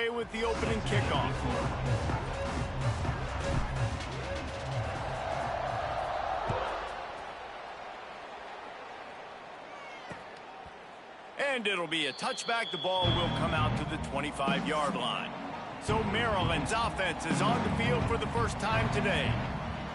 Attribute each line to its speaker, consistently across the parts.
Speaker 1: underway with the opening kickoff. And it'll be a touchback. The ball will come out to the 25-yard line. So Maryland's offense is on the field for the first time today.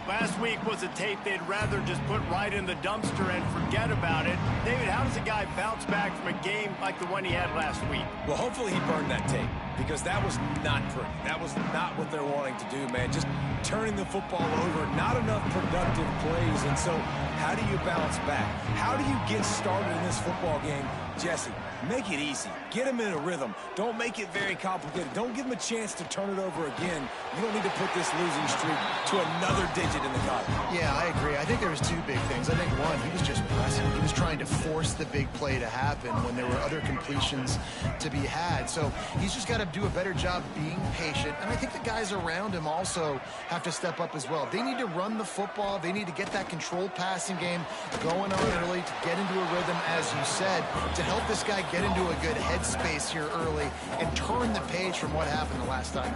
Speaker 1: Last week was a tape they'd rather just put right in the dumpster and forget about it. David, how does a guy bounce back from a game like the one he had last week?
Speaker 2: Well, hopefully he burned that tape, because that was not pretty. That was not what they're wanting to do, man. Just turning the football over, not enough productive plays. And so how do you bounce back? How do you get started in this football game? Jesse, make it easy. Get him in a rhythm. Don't make it very complicated. Don't give him a chance to turn it over again. You don't need to put this losing streak to another digit in the column.
Speaker 3: Yeah, I agree. I think there was two big things. I think, one, he was just pressing. He was trying to force the big play to happen when there were other completions to be had. So he's just got to do a better job being patient. And I think the guys around him also have to step up as well. They need to run the football. They need to get that controlled passing game going on early to get into a rhythm, as you said, to help this guy get into a good headspace here early and turn the page from what happened the last time.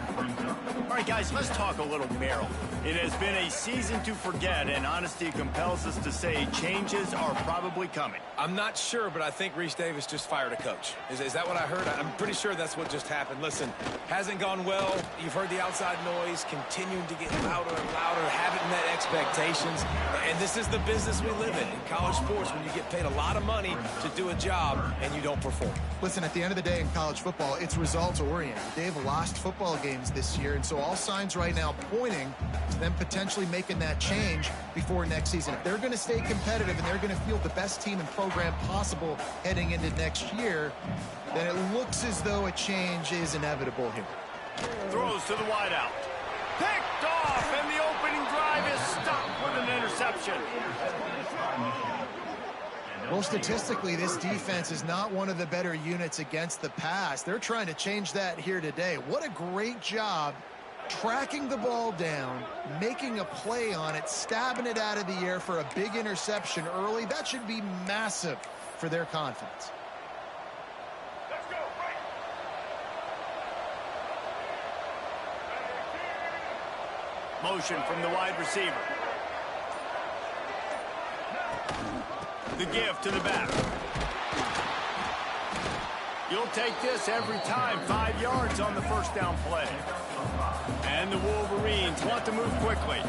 Speaker 1: All right, guys, let's talk a little Maryland. It has been a season to forget, and honesty compels us to say changes are probably coming.
Speaker 2: I'm not sure, but I think Reese Davis just fired a coach. Is that what I heard? I'm pretty sure that's what just happened. Listen, hasn't gone well. You've heard the outside noise, continuing to get louder and louder, haven't met expectations. And this is the business we live in college sports, when you get paid a lot of money to do a job and you don't perform.
Speaker 3: Listen, at the end of the day in college football, it's results-oriented. They've lost football games this year, and so all signs right now pointing to them potentially making that change before next season. If they're going to stay competitive and they're going to field the best team and program possible heading into next year, then it looks as though a change is inevitable here.
Speaker 1: Throws to the wideout. Picked off, and the opening drive is stopped with an interception.
Speaker 3: Well, statistically, this defense is not one of the better units against the pass. They're trying to change that here today. What a great job tracking the ball down, making a play on it, stabbing it out of the air for a big interception early. That should be massive for their confidence.
Speaker 1: Let's go, right. Motion from the wide receiver. The give to the back. You'll take this every time. 5 yards on the first down play. And the Wolverines want to move quickly.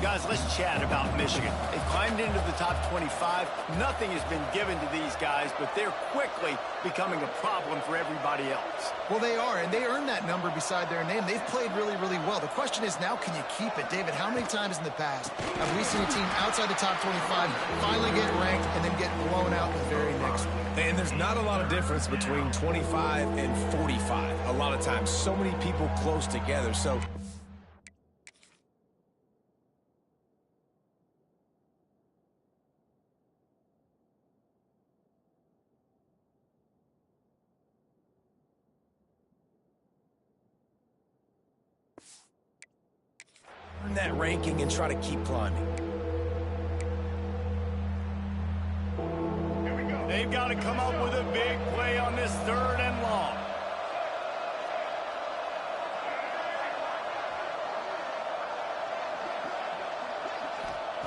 Speaker 1: Guys, let's chat about Michigan. They've climbed into the top 25. Nothing has been given to these guys, but they're quickly becoming a problem for everybody else.
Speaker 3: Well, they are, and they earned that number beside their name. They've played really, really well. The question is now, can you keep it? David, how many times in the past have we seen a team outside the top 25 finally get ranked and then get blown out the very next week?
Speaker 2: And there's not a lot of difference between 25 and 45 a lot of times. So many people close together. So earn that ranking and try to keep climbing.
Speaker 1: They've got to come up with a big play on this 3rd and long.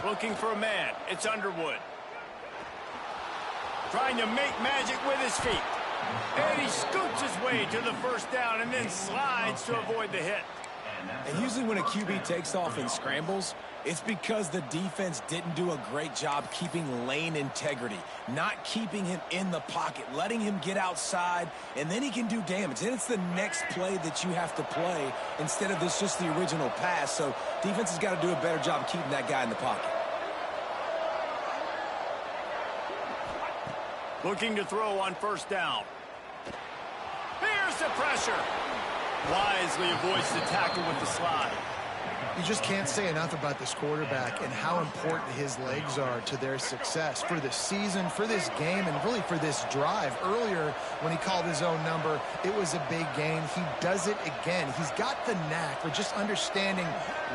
Speaker 1: Looking for a man. It's Underwood. Trying to make magic with his feet. And he scoots his way to the first down and then slides to avoid the hit.
Speaker 2: And usually when a QB takes off and scrambles, it's because the defense didn't do a great job keeping lane integrity, not keeping him in the pocket, letting him get outside, and then he can do damage. And it's the next play that you have to play instead of this just the original pass. So defense has got to do a better job of keeping that guy in the pocket.
Speaker 1: Looking to throw on first down. Here's the pressure. Wisely avoids the tackle with the slide.
Speaker 3: You just can't say enough about this quarterback and how important his legs are to their success for this season, for this game, and really for this drive. Earlier, when he called his own number, it was a big gain. He does it again. He's got the knack for just understanding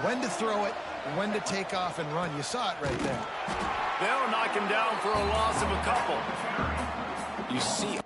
Speaker 3: when to throw it, when to take off and run. You saw it right there.
Speaker 1: They'll knock him down for a loss of a couple.
Speaker 2: You see it.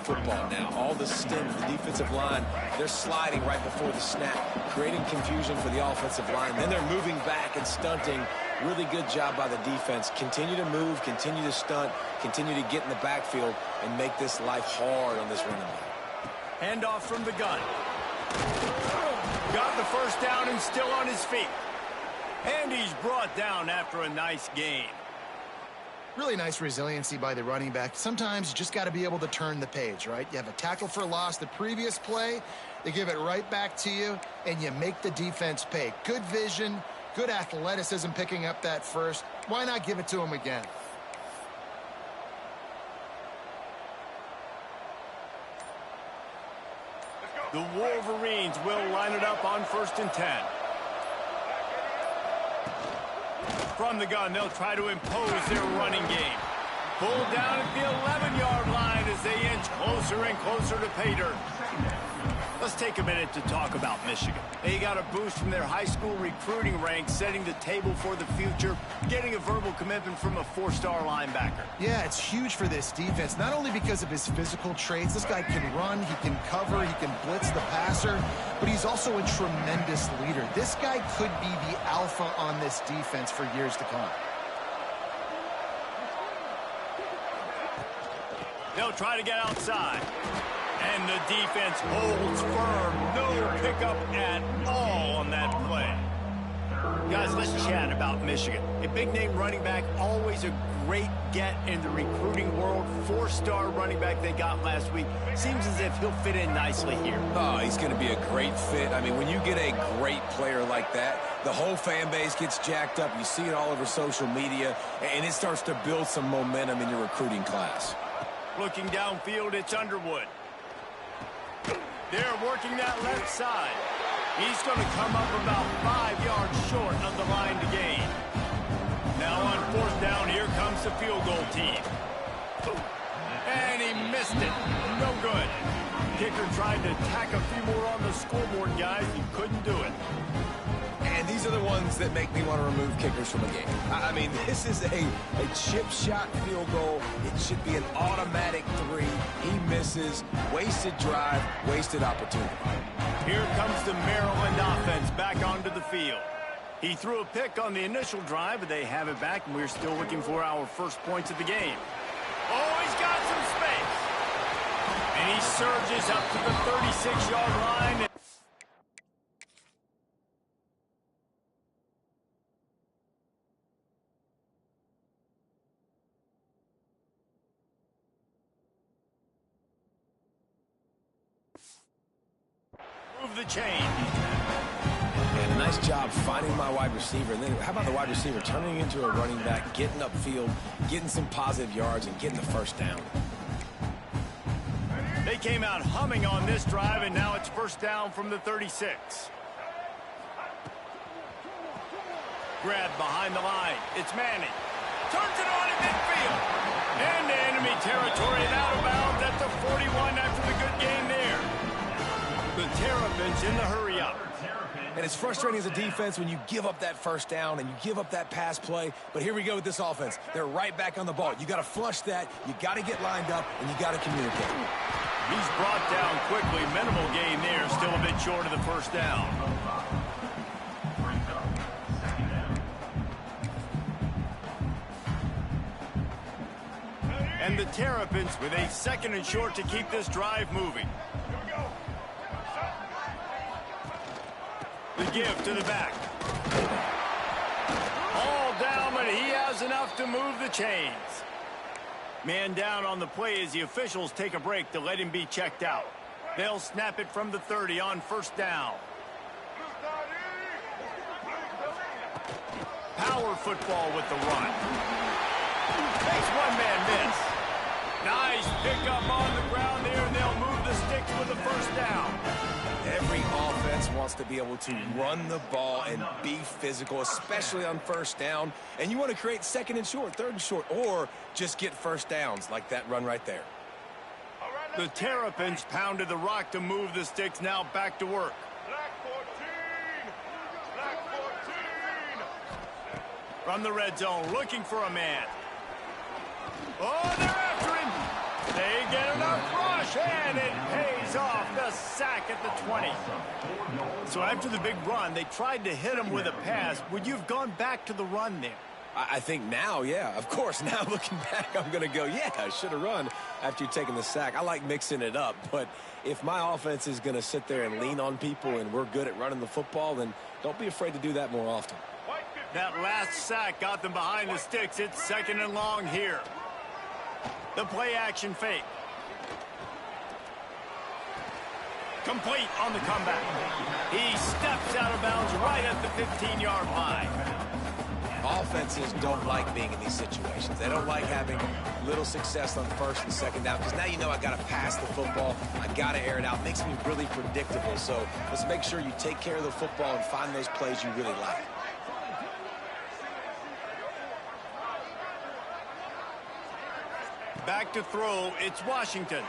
Speaker 2: football now. All the stem, the defensive line, they're sliding right before the snap, creating confusion for the offensive line. Then they're moving back and stunting. Really good job by the defense. Continue to move, continue to stunt, continue to get in the backfield and make this life hard on this running back.
Speaker 1: Handoff from the gun. Got the first down and still on his feet. And he's brought down after a nice gain.
Speaker 3: Really nice resiliency by the running back. Sometimes you just got to be able to turn the page, right? You have a tackle for loss the previous play. They give it right back to you, and you make the defense pay. Good vision, good athleticism picking up that first. Why not give it to him again?
Speaker 1: The Wolverines will line it up on 1st and 10. From the gun, they'll try to impose their running game. Pulled down at the 11-yard line as they inch closer and closer to pay dirt. Let's take a minute to talk about Michigan. They got a boost from their high school recruiting ranks, setting the table for the future, getting a verbal commitment from a 4-star linebacker.
Speaker 3: Yeah, it's huge for this defense, not only because of his physical traits. This guy can run, he can cover, he can blitz the passer, but he's also a tremendous leader. This guy could be the alpha on this defense for years to come.
Speaker 1: They'll try to get outside. And the defense holds firm. No pickup at all on that play. Guys, let's chat about Michigan. A big-name running back, always a great get in the recruiting world. 4-star running back they got last week. Seems as if he'll fit in nicely here.
Speaker 2: Oh, he's going to be a great fit. I mean, when you get a great player like that, the whole fan base gets jacked up. You see it all over social media, and it starts to build some momentum in your recruiting class.
Speaker 1: Looking downfield, it's Underwood. They're working that left side. He's going to come up about 5 yards short of the line to gain. Now on 4th down, here comes the field goal team. And he missed it. No good. Kicker tried to tack a few more on the scoreboard, guys. He couldn't do it.
Speaker 2: And these are the ones that make me want to remove kickers from a game. I mean, this is a chip shot field goal. It should be an automatic 3. He misses. Wasted drive, wasted opportunity.
Speaker 1: Here comes the Maryland offense back onto the field. He threw a pick on the initial drive, but they have it back, and we're still looking for our first points of the game. Oh, he's got some space. And he surges up to the 36-yard line. The chain.
Speaker 2: And a nice job finding my wide receiver. And then how about the wide receiver turning into a running back, getting upfield, getting some positive yards, and getting the first down.
Speaker 1: They came out humming on this drive, and now it's 1st down from the 36. Grabbed behind the line. It's Manning. Turns it on in midfield. Into enemy territory and out of bounds at the 41 after the good game there. The Terrapins in the hurry-up.
Speaker 2: And it's frustrating as a defense when you give up that first down and you give up that pass play. But here we go with this offense. They're right back on the ball. You got to flush that. You got to get lined up, and you got to communicate.
Speaker 1: He's brought down quickly. Minimal gain there. Still a bit short of the first down. And the Terrapins with a 2nd and short to keep this drive moving. The give to the back. All down, but he has enough to move the chains. Man down on the play as the officials take a break to let him be checked out. They'll snap it from the 30 on 1st down. Power football with the run. Makes one man miss. Nice pickup on the ground there, and they'll move the sticks with the 1st down.
Speaker 2: Every offense wants to be able to run the ball and be physical, especially on 1st down. And you want to create 2nd and short, 3rd and short, or just get 1st downs like that run right there.
Speaker 1: The Terrapins pounded the rock to move the sticks. Now back to work. From the red zone, looking for a man. Oh, they're after him. They get enough rush. push, and it pays off. The sack at the 20. So after the big run, they tried to hit him with a pass. Would you have gone back to the run there?
Speaker 2: I think now, yeah. Of course, now looking back, I'm going to go, yeah, I should have run after you're taking the sack. I like mixing it up, but if my offense is going to sit there and lean on people and we're good at running the football, then don't be afraid to do that more often.
Speaker 1: That last sack got them behind the sticks. It's 2nd and long here. The play action fake. Complete on the comeback. He steps out of bounds right at the 15-yard line.
Speaker 2: Offenses don't like being in these situations. They don't like having little success on 1st and 2nd down because now you know I got to pass the football. I got to air it out. It makes me really predictable. So let's make sure you take care of the football and find those plays you really like.
Speaker 1: Back to throw. It's Washington.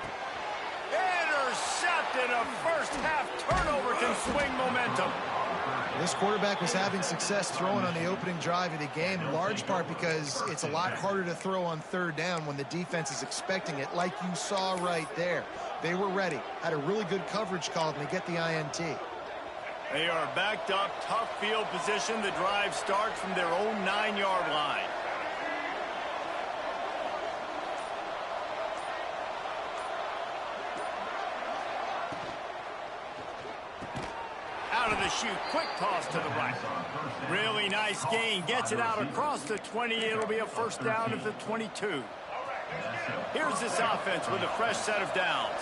Speaker 1: Intercepted. A first-half turnover can swing momentum.
Speaker 3: This quarterback was having success throwing on the opening drive of the game, in large part because it's a lot harder to throw on 3rd down when the defense is expecting it, like you saw right there. They were ready, had a really good coverage call, and they get the INT.
Speaker 1: They are backed up, tough field position. The drive starts from their own 9-yard line. Out of the chute, quick toss to the right. Really nice gain, gets it out across the 20. It'll be a first down at the 22. Here's this offense with a fresh set of downs.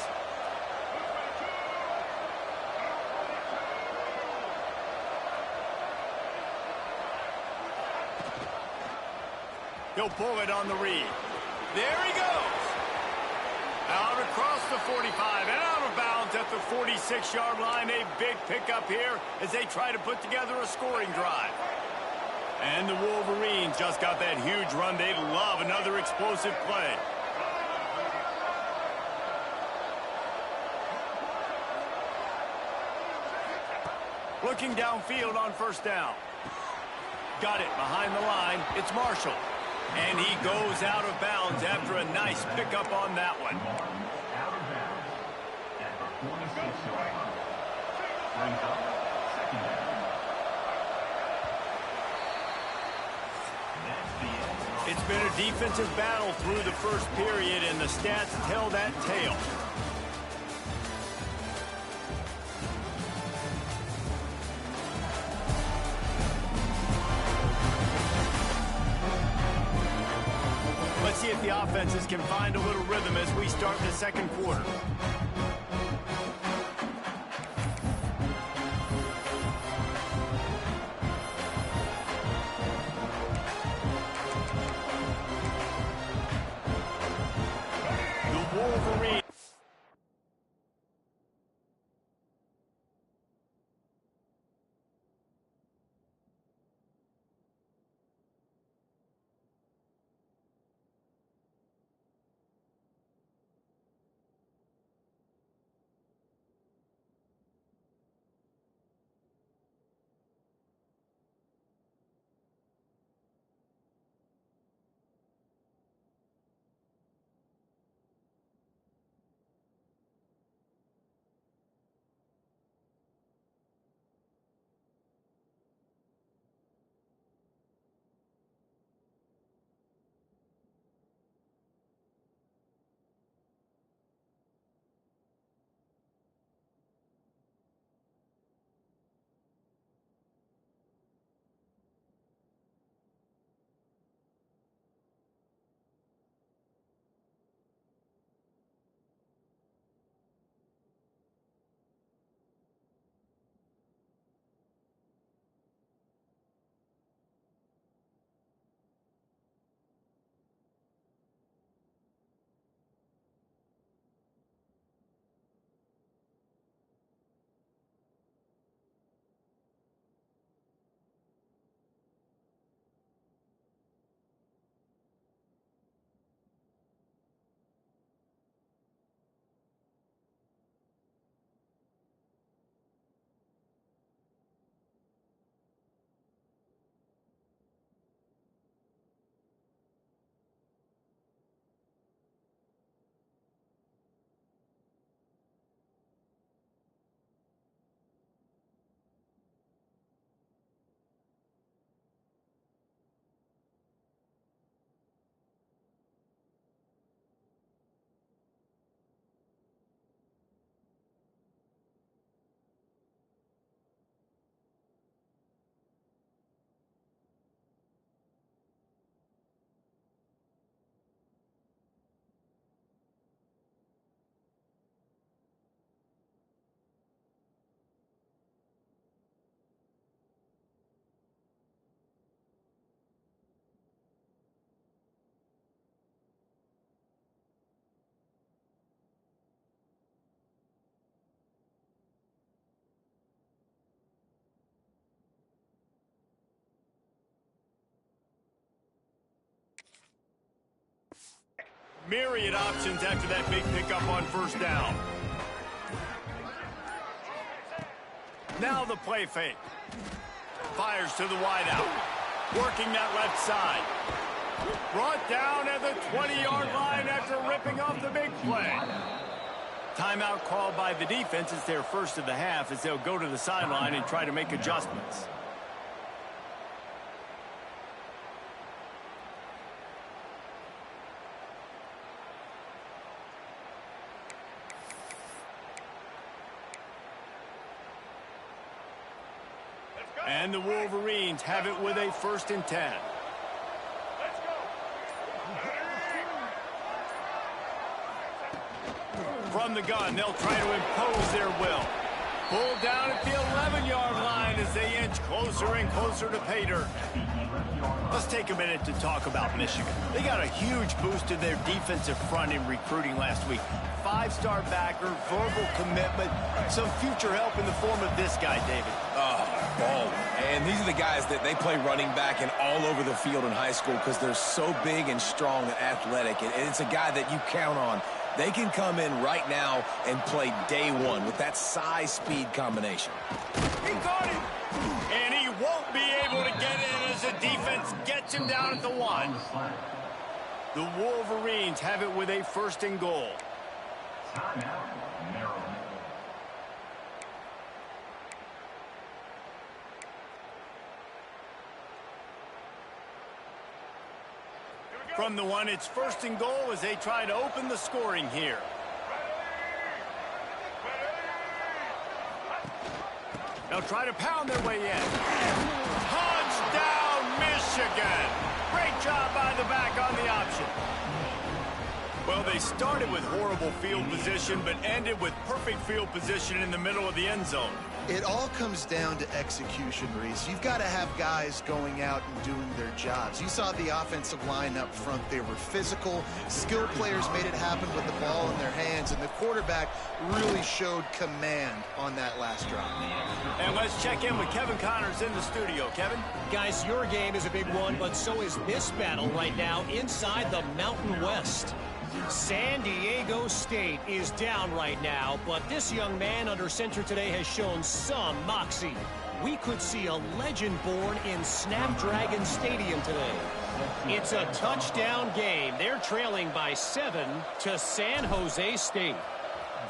Speaker 1: He'll pull it on the read. There he goes. Out across the 45 and out of bounds at the 46-yard line. A big pickup here as they try to put together a scoring drive. And the Wolverines just got that huge run. They love another explosive play. Looking downfield on 1st down. Got it behind the line. It's Marshall. And he goes out of bounds after a nice pickup on that one. It's been a defensive battle through the first period, and the stats tell that tale. Let's see if the offenses can find a little rhythm as we start the 2nd quarter. The Wolverines. myriad options after that big pickup on first down. Now the play fake. Fires to the wideout. Working that left side. Brought down at the 20-yard line after ripping off the big play. Timeout called by the defense. It's their first of the half as they'll go to the sideline and try to make adjustments. And the Wolverines have it with a 1st and 10. From the gun, they'll try to impose their will. Pulled down at the 11-yard line as they inch closer and closer to pay dirt. Let's take a minute to talk about Michigan. They got a huge boost to their defensive front in recruiting last week. 5-star backer, verbal commitment, some future help in the form of this guy, David.
Speaker 2: Ball. And these are the guys that they play running back and all over the field in high school because they're so big and strong and athletic. And it's a guy that you count on. They can come in right now and play day one with that size-speed combination.
Speaker 1: He got him! And he won't be able to get in as the defense gets him down at the 1. The Wolverines have it with a 1st and goal. From the 1, it's 1st and goal as they try to open the scoring here. They'll try to pound their way in. Touchdown, Michigan! Great job by the back on the option. Well, they started with horrible field position, but ended with perfect field position in the middle of the end zone.
Speaker 3: It all comes down to execution, Reese. You've got to have guys going out and doing their jobs. You saw the offensive line up front. They were physical. Skilled players made it happen with the ball in their hands, and the quarterback really showed command on that last drive.
Speaker 1: And let's check in with Kevin Connors in the studio. Kevin?
Speaker 4: Guys, your game is a big one, but so is this battle right now inside the Mountain West. San Diego State is down right now, but this young man under center today has shown some moxie. We could see a legend born in Snapdragon Stadium today. It's a touchdown game. They're trailing by 7 to San Jose State.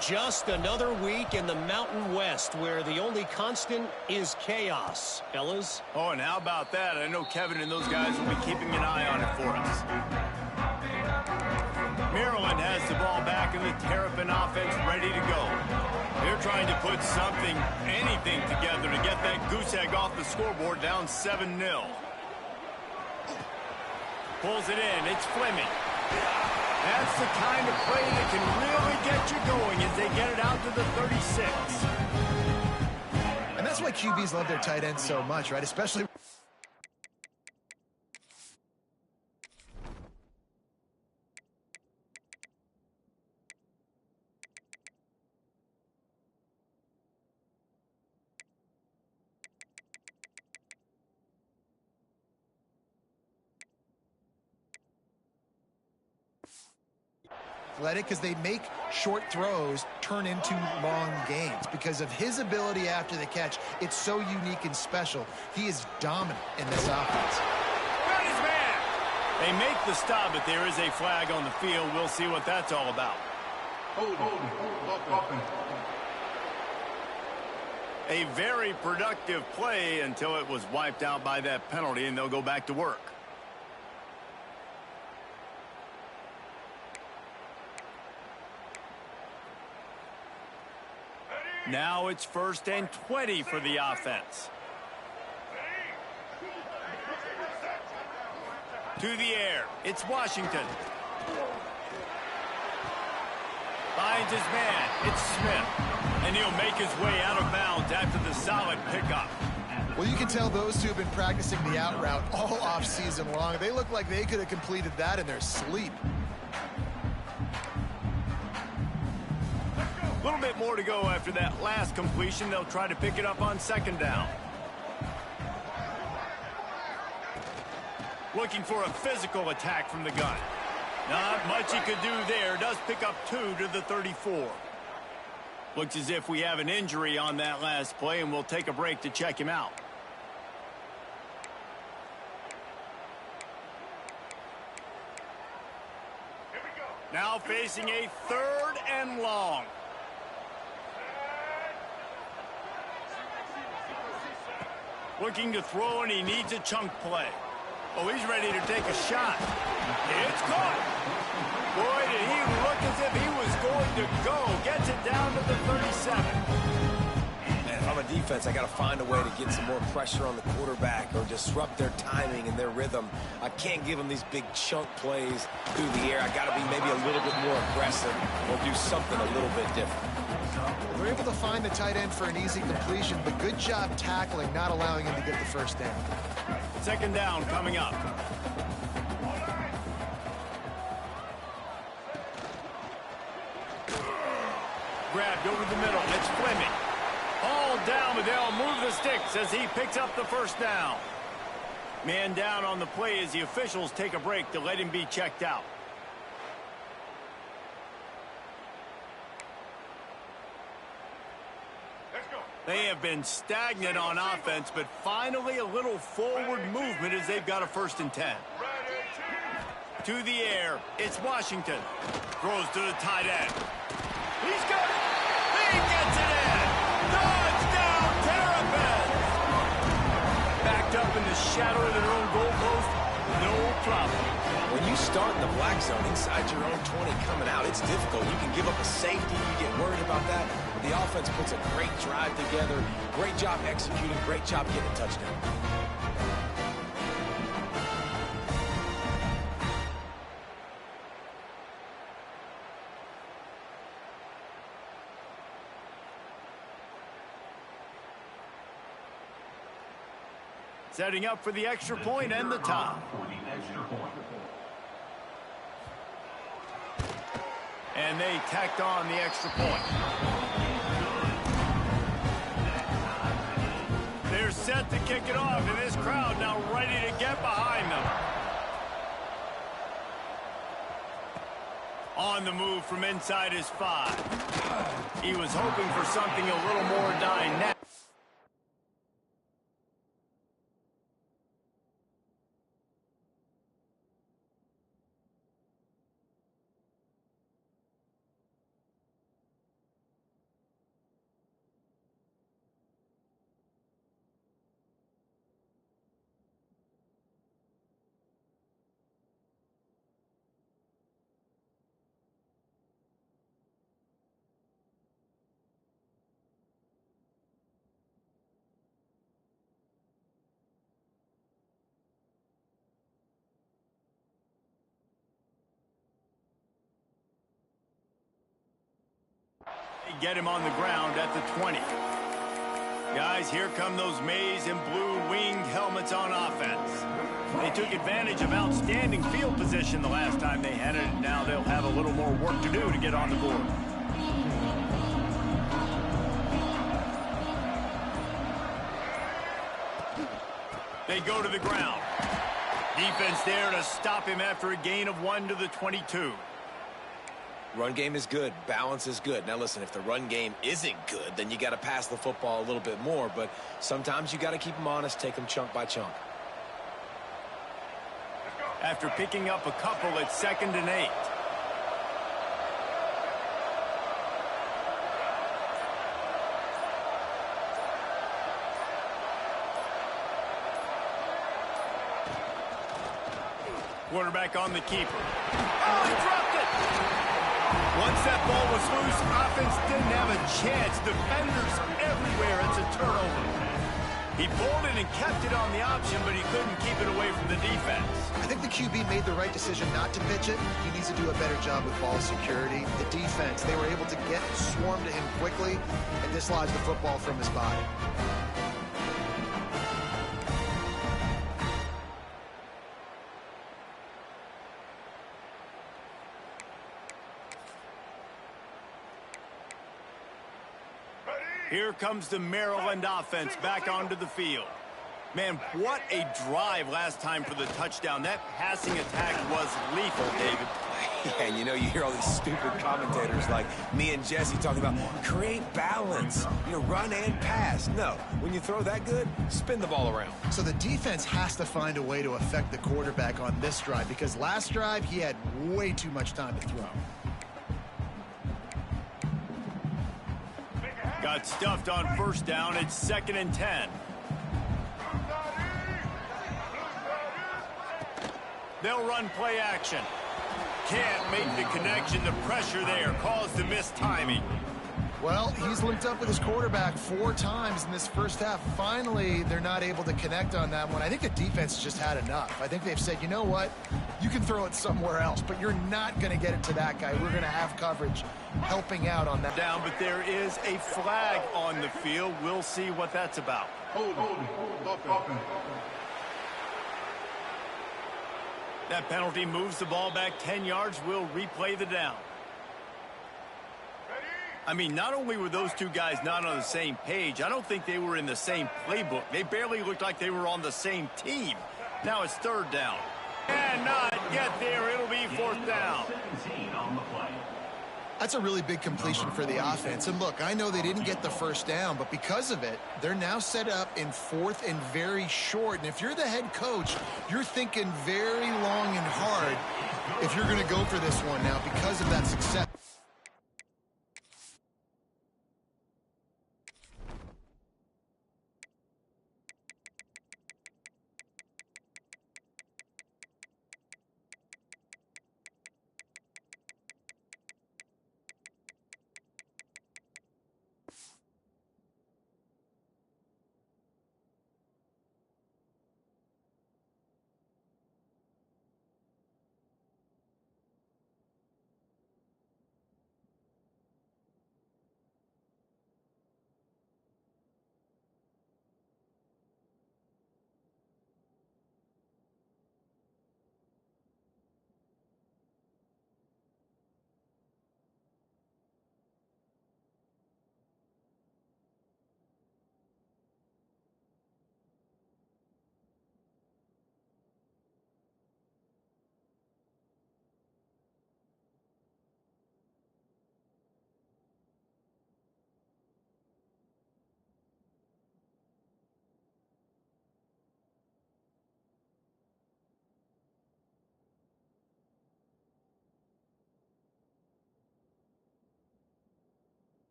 Speaker 4: Just another week in the Mountain West where the only constant is chaos, fellas.
Speaker 1: Oh, and how about that? I know Kevin and those guys will be keeping an eye on it for us. Maryland has the ball back and the Terrapin offense ready to go. They're trying to put something, anything together to get that goose egg off the scoreboard down 7-0. Pulls it in. It's Fleming. That's the kind of play that can really get you going as they get it out to the 36.
Speaker 3: And that's why QBs love their tight ends so much, right? Especially... athletic, because they make short throws turn into long gains. Because of his ability after the catch, it's so unique and special. He is dominant in this offense.
Speaker 1: Got his man! They make the stop, but there is a flag on the field. We'll see what that's all about. A very productive play until it was wiped out by that penalty, and they'll go back to work. Now it's 1st and 20 for the offense. To the air. It's Washington. Finds his man. It's Smith. And he'll make his way out of bounds after the solid pickup.
Speaker 3: Well, you can tell those two have been practicing the out route all off-season long. They look like they could have completed that in their sleep.
Speaker 1: A little bit more to go after that last completion. They'll try to pick it up on 2nd down. Looking for a physical attack from the gun. Not much he could do there. Does pick up 2 to the 34. Looks as if we have an injury on that last play, and we'll take a break to check him out. Now facing a 3rd and long. Looking to throw, and he needs a chunk play. Oh, he's ready to take a shot. It's caught. Boy, did he look as if he was going to go. Gets it down to the 37.
Speaker 2: And if I'm a defense, I got to find a way to get some more pressure on the quarterback or disrupt their timing and their rhythm. I can't give them these big chunk plays through the air. I got to be maybe a little bit more aggressive or do something a little bit different.
Speaker 3: They're able to find the tight end for an easy completion, but good job tackling, not allowing him to get the first down.
Speaker 1: 2nd down coming up. Grabbed over the middle. It's Fleming. All down, but they'll move the sticks as he picks up the 1st down. Man down on the play as the officials take a break to let him be checked out. They have been stagnant on offense, but finally a little forward movement as they've got a 1st and 10. To the air, it's Washington. Throws to the tight end. He's got it. He gets it in. Touchdown, Terrapins. Backed up in the shadow of their own goalpost. No problem.
Speaker 2: When you start in the black zone inside your own 20 coming out, it's difficult. You can give up a safety. You get worried about that. The offense puts a great drive together. Great job executing. Great job getting a touchdown.
Speaker 1: Setting up for the extra point and the tie. And they tacked on the extra point. They're set to kick it off, and this crowd now ready to get behind them. On the move from inside his 5. He was hoping for something a little more dynamic. Get him on the ground at the 20. Guys, here come those maize and blue winged helmets on offense. They took advantage of outstanding field position the last time they had it, and now they'll have a little more work to do to get on the board. They go to the ground. Defense there to stop him after a gain of 1 to the 22.
Speaker 2: Run game is good. Balance is good. Now, listen, if the run game isn't good, then you got to pass the football a little bit more. But sometimes you got to keep them honest, take them chunk by chunk.
Speaker 1: After picking up a couple, it's 2nd and 8. Quarterback on the keeper. Oh, he dropped it! Once that ball was loose, offense didn't have a chance. Defenders everywhere. It's a turnover. He pulled it and kept it on the option, but he couldn't keep it away from the defense.
Speaker 3: I think the QB made the right decision not to pitch it. He needs to do a better job with ball security. The defense, they were able to swarm to him quickly and dislodge the football from his body.
Speaker 1: Here comes the Maryland offense back onto the field. Man, what a drive last time for the touchdown. That passing attack was lethal, David.
Speaker 2: Yeah, and you know, you hear all these stupid commentators like me and Jesse talking about create balance, you know, run and pass. No, when you throw that good, spin the ball around.
Speaker 3: So the defense has to find a way to affect the quarterback on this drive, because last drive he had way too much time to throw.
Speaker 1: Got stuffed on first down. It's 2nd and 10. They'll run play action. Can't make the connection. The pressure there caused the missed timing.
Speaker 3: Well, he's linked up with his quarterback 4 times in this first half. Finally, they're not able to connect on that one. I think the defense just had enough. I think they've said, you know what? You can throw it somewhere else, but you're not going to get it to that guy. We're going to have coverage helping out on that.
Speaker 1: Down, but there is a flag on the field. We'll see what that's about. That penalty moves the ball back 10 yards. We'll replay the down. I mean, not only were those two guys not on the same page, I don't think they were in the same playbook. They barely looked like they were on the same team. Now it's 3rd down. And not get there. It'll be 4th down.
Speaker 3: That's a really big completion for the offense. And look, I know they didn't get the first down, but because of it, they're now set up in 4th and very short. And if you're the head coach, you're thinking very long and hard if you're going to go for this one now because of that success.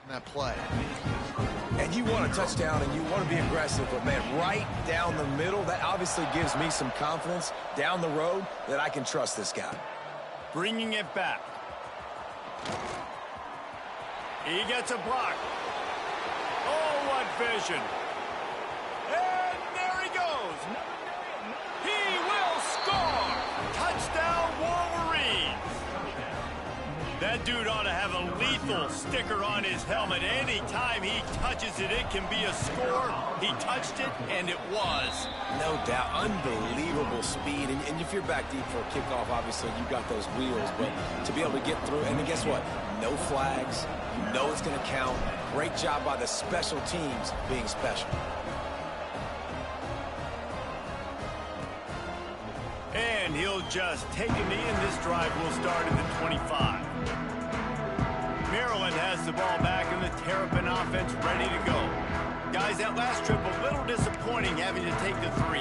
Speaker 3: That play.
Speaker 2: And you want a touchdown and you want to be aggressive, but man, right down the middle, that obviously gives me some confidence down the road that I can trust this guy.
Speaker 1: Bringing it back. He gets a block. Oh, what vision. And there he goes. He will score. Touchdown, Wolverines. That dude ought to have a lethal sticker on his helmet. Anytime he touches it, it can be a score. He touched it, and it was.
Speaker 2: No doubt. Unbelievable speed. And if you're back deep for a kickoff, obviously, you've got those wheels. But to be able to get through, and then guess what? No flags. You know it's going to count. Great job by the special teams being special.
Speaker 1: And he'll just take a knee, and this drive will start at the 25. Maryland has the ball back, and the Terrapin offense ready to go. Guys, that last trip a little disappointing having to take the 3.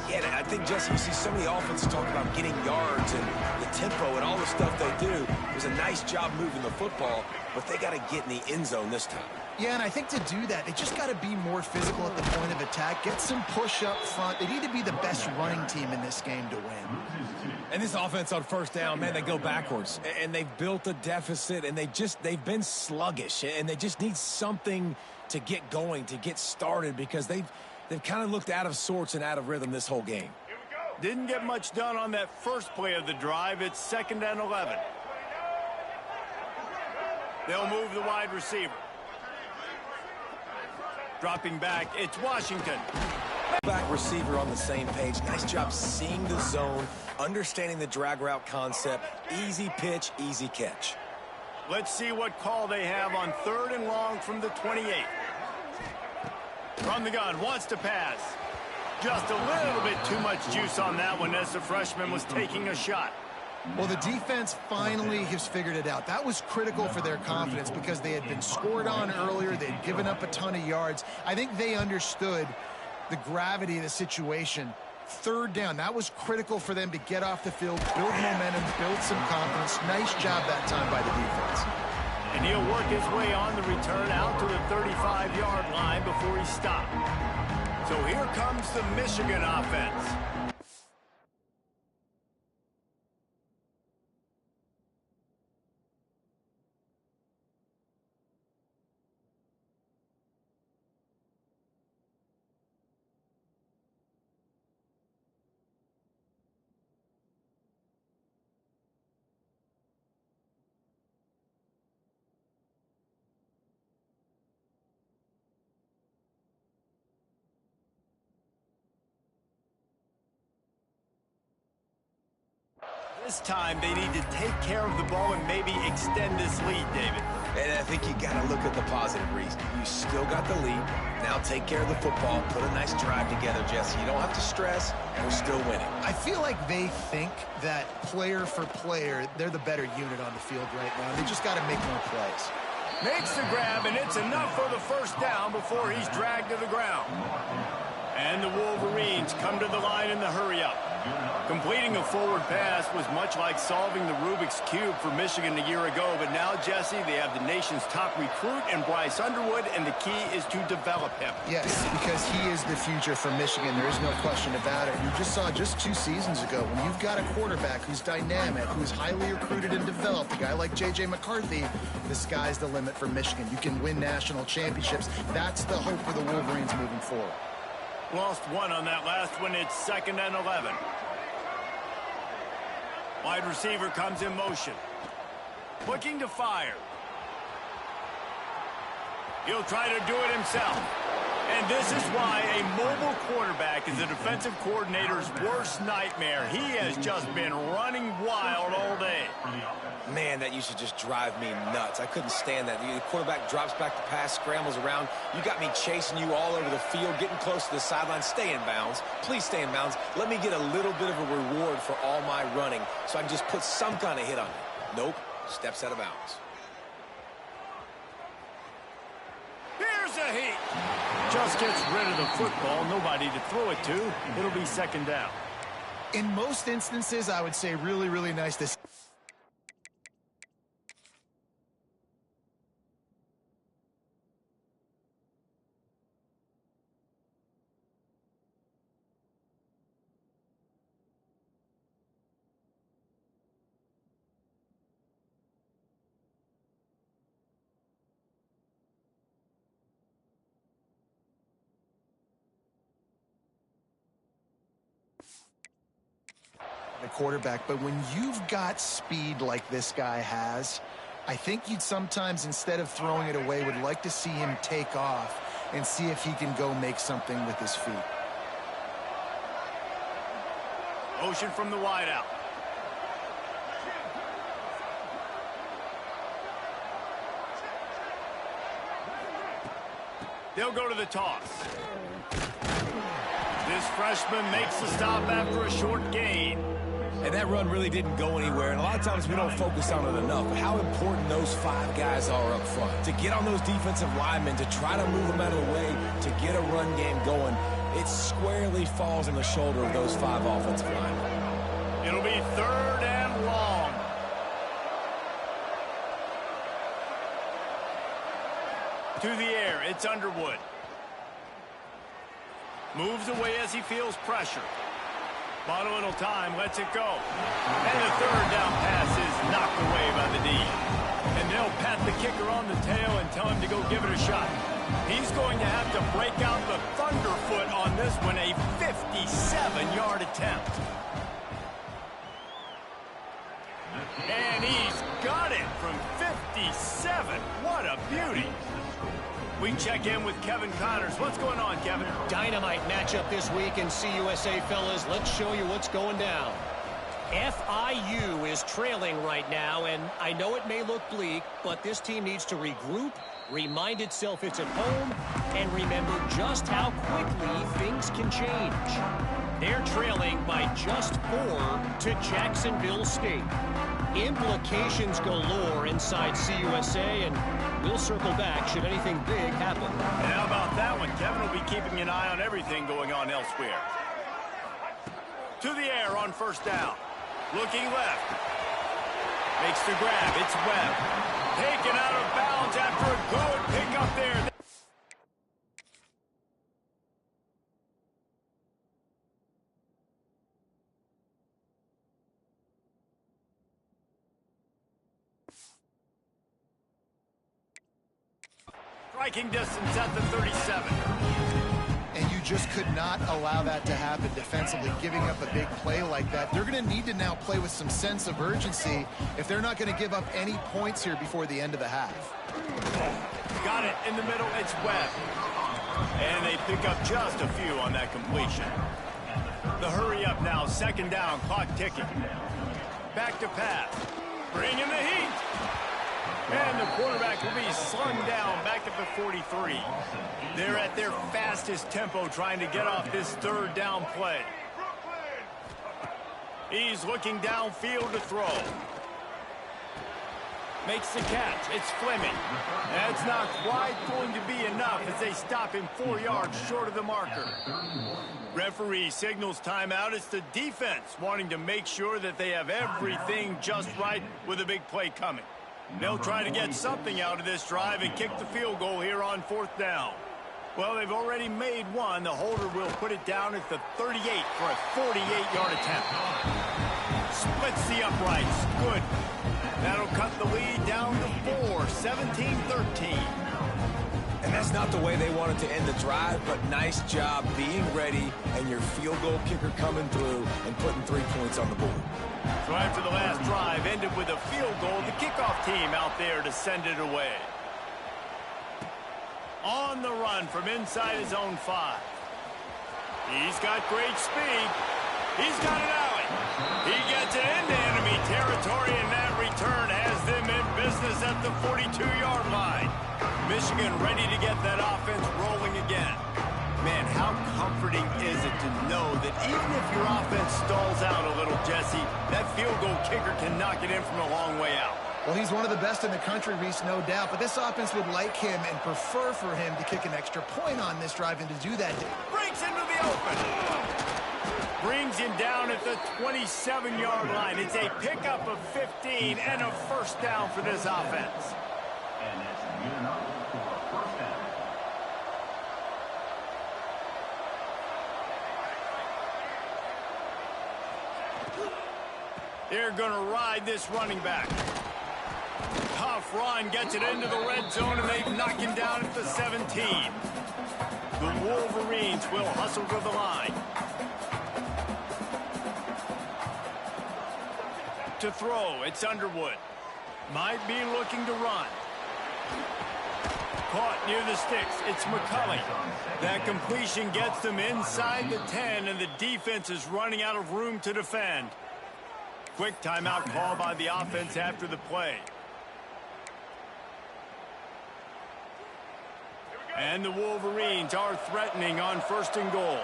Speaker 2: Yeah, I think, Jesse, you see so many offenses talk about getting yards and the tempo and all the stuff they do. It was a nice job moving the football, but they got to get in the end zone this time.
Speaker 3: Yeah, and I think to do that, they just got to be more physical at the point of attack, get some push up front. They need to be the best running team in this game to win.
Speaker 2: And this offense on first down, man, they go backwards. And they've built a deficit, and they've been sluggish, and they just need something to get going, to get started, because they've kind of looked out of sorts and out of rhythm this whole game.
Speaker 1: Didn't get much done on that first play of the drive. It's 2nd and 11. They'll move the wide receiver. Dropping back, it's Washington.
Speaker 2: Back receiver on the same page. Nice job seeing the zone, understanding the drag route concept. Easy pitch, easy catch.
Speaker 1: Let's see what call they have on 3rd and long from the 28. From the gun, wants to pass. Just a little bit too much juice on that one as the freshman was taking a shot.
Speaker 3: Well, the defense finally has figured it out. That was critical for their confidence because they had been scored on earlier. They had given up a ton of yards. I think they understood the gravity of the situation. 3rd down, that was critical for them to get off the field, build momentum, build some confidence. Nice job that time by the defense.
Speaker 1: And he'll work his way on the return out to the 35-yard line before he stopped. So here comes the Michigan offense. This time they need to take care of the ball and maybe extend this lead, David.
Speaker 2: And I think you got to look at the positive reason. You still got the lead. Now take care of the football. Put a nice drive together, Jesse. You don't have to stress. We're still winning.
Speaker 3: I feel like they think that player for player, they're the better unit on the field right now. They just got to make more plays.
Speaker 1: Makes the grab, and it's enough for the first down before he's dragged to the ground. And the Wolverines come to the line in the hurry-up. Completing a forward pass was much like solving the Rubik's Cube for Michigan a year ago, but now, Jesse, they have the nation's top recruit in Bryce Underwood, and the key is to develop him.
Speaker 3: Yes, because he is the future for Michigan. There is no question about it. You just saw just 2 seasons ago when you've got a quarterback who's dynamic, who's highly recruited and developed, a guy like J.J. McCarthy, the sky's the limit for Michigan. You can win national championships. That's the hope for the Wolverines moving forward.
Speaker 1: Lost one on that last one. It's 2nd and 11. Wide receiver comes in motion. Looking to fire. He'll try to do it himself. And this is why a mobile quarterback is a defensive coordinator's worst nightmare. He has just been running wild all day.
Speaker 2: Man, that used to just drive me nuts. I couldn't stand that. The quarterback drops back to pass, scrambles around. You got me chasing you all over the field, getting close to the sideline. Stay in bounds. Please stay in bounds. Let me get a little bit of a reward for all my running so I can just put some kind of hit on you. Nope. Steps out of bounds.
Speaker 1: Here's a heat. Just gets rid of the football. Nobody to throw it to. It'll be 2nd down.
Speaker 3: In most instances, I would say really, really nice to see. The quarterback, but when you've got speed like this guy has, I think you'd sometimes, instead of throwing it away, would like to see him take off and see if he can go make something with his feet.
Speaker 1: Motion from the wideout. They'll go to the toss. This freshman makes the stop after a short gain.
Speaker 2: And that run really didn't go anywhere, and a lot of times we don't focus on it enough, but how important those 5 guys are up front. To get on those defensive linemen, to try to move them out of the way, to get a run game going, it squarely falls on the shoulder of those 5 offensive linemen.
Speaker 1: It'll be 3rd and long. To the air, it's Underwood. Moves away as he feels pressure. Bought a little time, lets it go. And the 3rd down pass is knocked away by the D. And they'll pat the kicker on the tail and tell him to go give it a shot. He's going to have to break out the thunderfoot on this one, a 57-yard attempt. And he's got it from 57. What a beauty. We check in with Kevin Connors. What's going on, Kevin?
Speaker 4: Dynamite matchup this week in CUSA, fellas. Let's show you what's going down. FIU is trailing right now, and I know it may look bleak, but this team needs to regroup, remind itself it's at home, and remember just how quickly things can change. They're trailing by just 4 to Jacksonville State. Implications galore inside CUSA, and we'll circle back should anything big happen.
Speaker 1: And how about that one? Kevin will be keeping an eye on everything going on elsewhere. To the air on 1st down. Looking left. Makes the grab. It's Webb. Taken out of bounds after a good pickup there. Striking distance at the 37.
Speaker 3: And you just could not allow that to happen defensively, giving up a big play like that. They're going to need to now play with some sense of urgency if they're not going to give up any points here before the end of the half.
Speaker 1: Got it in the middle. It's Webb. And they pick up just a few on that completion. The hurry up now. 2nd down. Clock ticking. Back to pass. Bring in the heat. And the quarterback will be slung down back at the 43. They're at their fastest tempo trying to get off this 3rd down play. He's looking downfield to throw. Makes the catch. It's Fleming. That's not quite going to be enough as they stop him 4 yards short of the marker. Referee signals timeout. It's the defense wanting to make sure that they have everything just right with a big play coming. They'll try to get something out of this drive and kick the field goal here on 4th down. Well, they've already made one. The holder will put it down at the 38 for a 48-yard attempt. Splits the uprights. Good. That'll cut the lead down to 4, 17-13.
Speaker 2: And that's not the way they wanted to end the drive, but nice job being ready and your field goal kicker coming through and putting 3 points on the board.
Speaker 1: So after the last drive ended with a field goal, the kickoff team out there to send it away. On the run from inside his own 5. He's got great speed. He's got an alley. He gets it into enemy territory, and that return has them in business at the 42-yard line. Michigan ready to get that offense rolling again. Man, how comforting is it to know that even if your offense stalls out a little, Jesse, that field goal kicker can knock it in from a long way out.
Speaker 3: Well, he's one of the best in the country, Reese, no doubt. But this offense would like him and prefer for him to kick an extra point on this drive, and to do that.
Speaker 1: Breaks into the open. Brings him down at the 27-yard line. It's a pickup of 15 and a 1st down for this offense.
Speaker 5: And it's good enough for a 1st down.
Speaker 1: They're going to ride this running back. Tough run, gets it into the red zone, and they knock him down at the 17. The Wolverines will hustle to the line. To throw, it's Underwood. Might be looking to run. Caught near the sticks. It's McCulley. That completion gets them inside the 10, and the defense is running out of room to defend. Quick timeout call by the offense after the play. And the Wolverines are threatening on 1st and goal.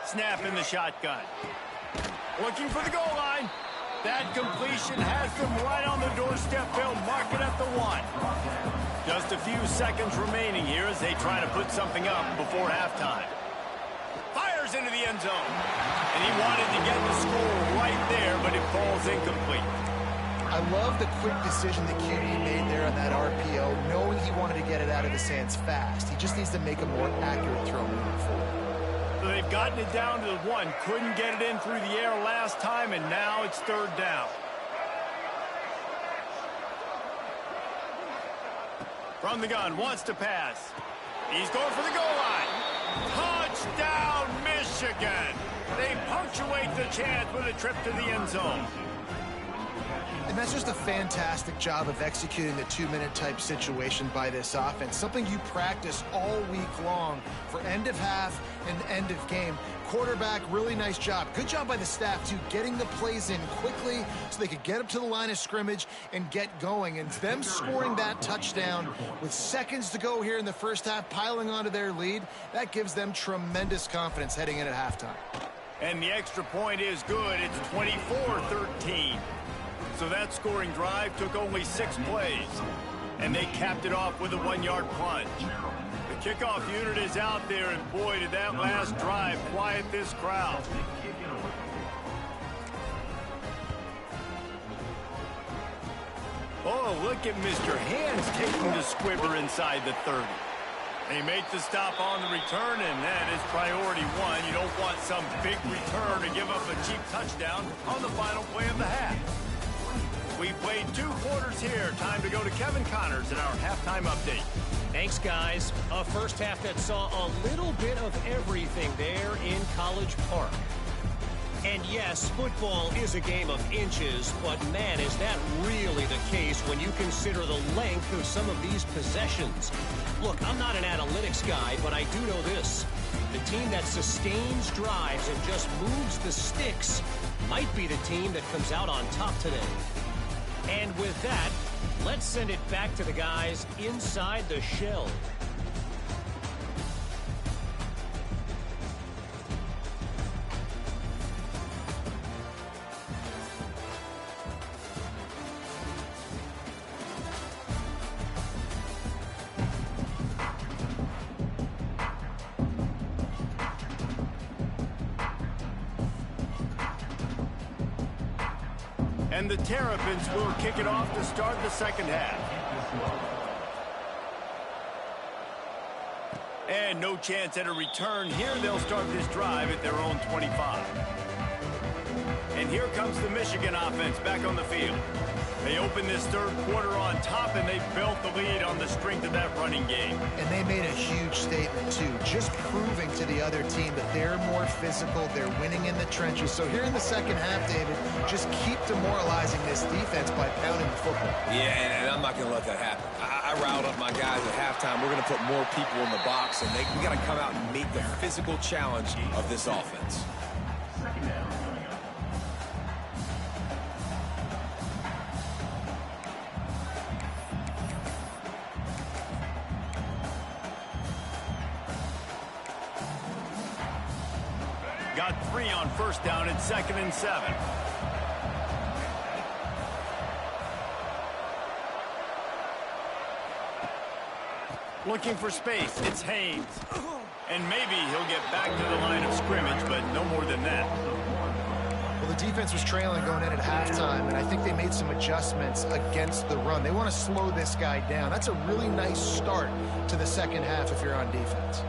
Speaker 1: Snap in the shotgun. Looking for the goal line. That completion has them right on the doorstep. They'll mark it at the 1. Just a few seconds remaining here as they try to put something up before halftime. Fires into the end zone. And he wanted to get the score right there, but it falls incomplete.
Speaker 3: I love the quick decision that QB made there on that RPO, knowing he wanted to get it out of his hands fast. He just needs to make a more accurate throw moving forward.
Speaker 1: So they've gotten it down to the 1. Couldn't get it in through the air last time, and now it's 3rd down. From the gun, wants to pass. He's going for the goal line. Touchdown, Michigan! They punctuate the chance with a trip to the end zone.
Speaker 3: And that's just a fantastic job of executing the 2-minute type situation by this offense. Something you practice all week long for end of half and end of game. Quarterback, really nice job. Good job by the staff, too, getting the plays in quickly so they could get up to the line of scrimmage and get going. And them scoring that touchdown with seconds to go here in the first half, piling onto their lead, that gives them tremendous confidence heading in at halftime.
Speaker 1: And the extra point is good. It's 24-13. So that scoring drive took only 6 plays, and they capped it off with a 1-yard plunge. The kickoff unit is out there, and boy, did that last drive quiet this crowd. Oh, look at Mr. Hands taking the squibber inside the 30. They make the stop on the return, and that is priority 1. You don't want some big return to give up a cheap touchdown on the final play of the half. We played 2 quarters here. Time to go to Kevin Connors in our halftime update.
Speaker 4: Thanks, guys. A first half that saw a little bit of everything there in College Park. And yes, football is a game of inches, but man, is that really the case when you consider the length of some of these possessions. Look, I'm not an analytics guy, but I do know this. The team that sustains drives and just moves the sticks might be the team that comes out on top today. And with that, let's send it back to the guys inside the shell.
Speaker 1: And the Terrapins will kick it off to start the second half. And no chance at a return here. They'll start this drive at their own 25. And here comes the Michigan offense back on the field. They open this 3rd quarter on top, and they built the lead on the strength of that running game.
Speaker 3: And they made a huge statement, too, just proving to the other team that they're more physical, they're winning in the trenches. So here in the second half, David, just keep demoralizing this defense by pounding the football.
Speaker 2: Yeah, and I'm not going to let that happen. I riled up my guys at halftime. We're going to put more people in the box, and we got to come out and meet the physical challenge of this offense.
Speaker 1: Got 3 on 1st down at 2nd and 7. Looking for space. It's Haynes. And maybe he'll get back to the line of scrimmage, but no more than that.
Speaker 3: Well, the defense was trailing going in at halftime, and I think they made some adjustments against the run. They want to slow this guy down. That's a really nice start to the second half if you're on defense.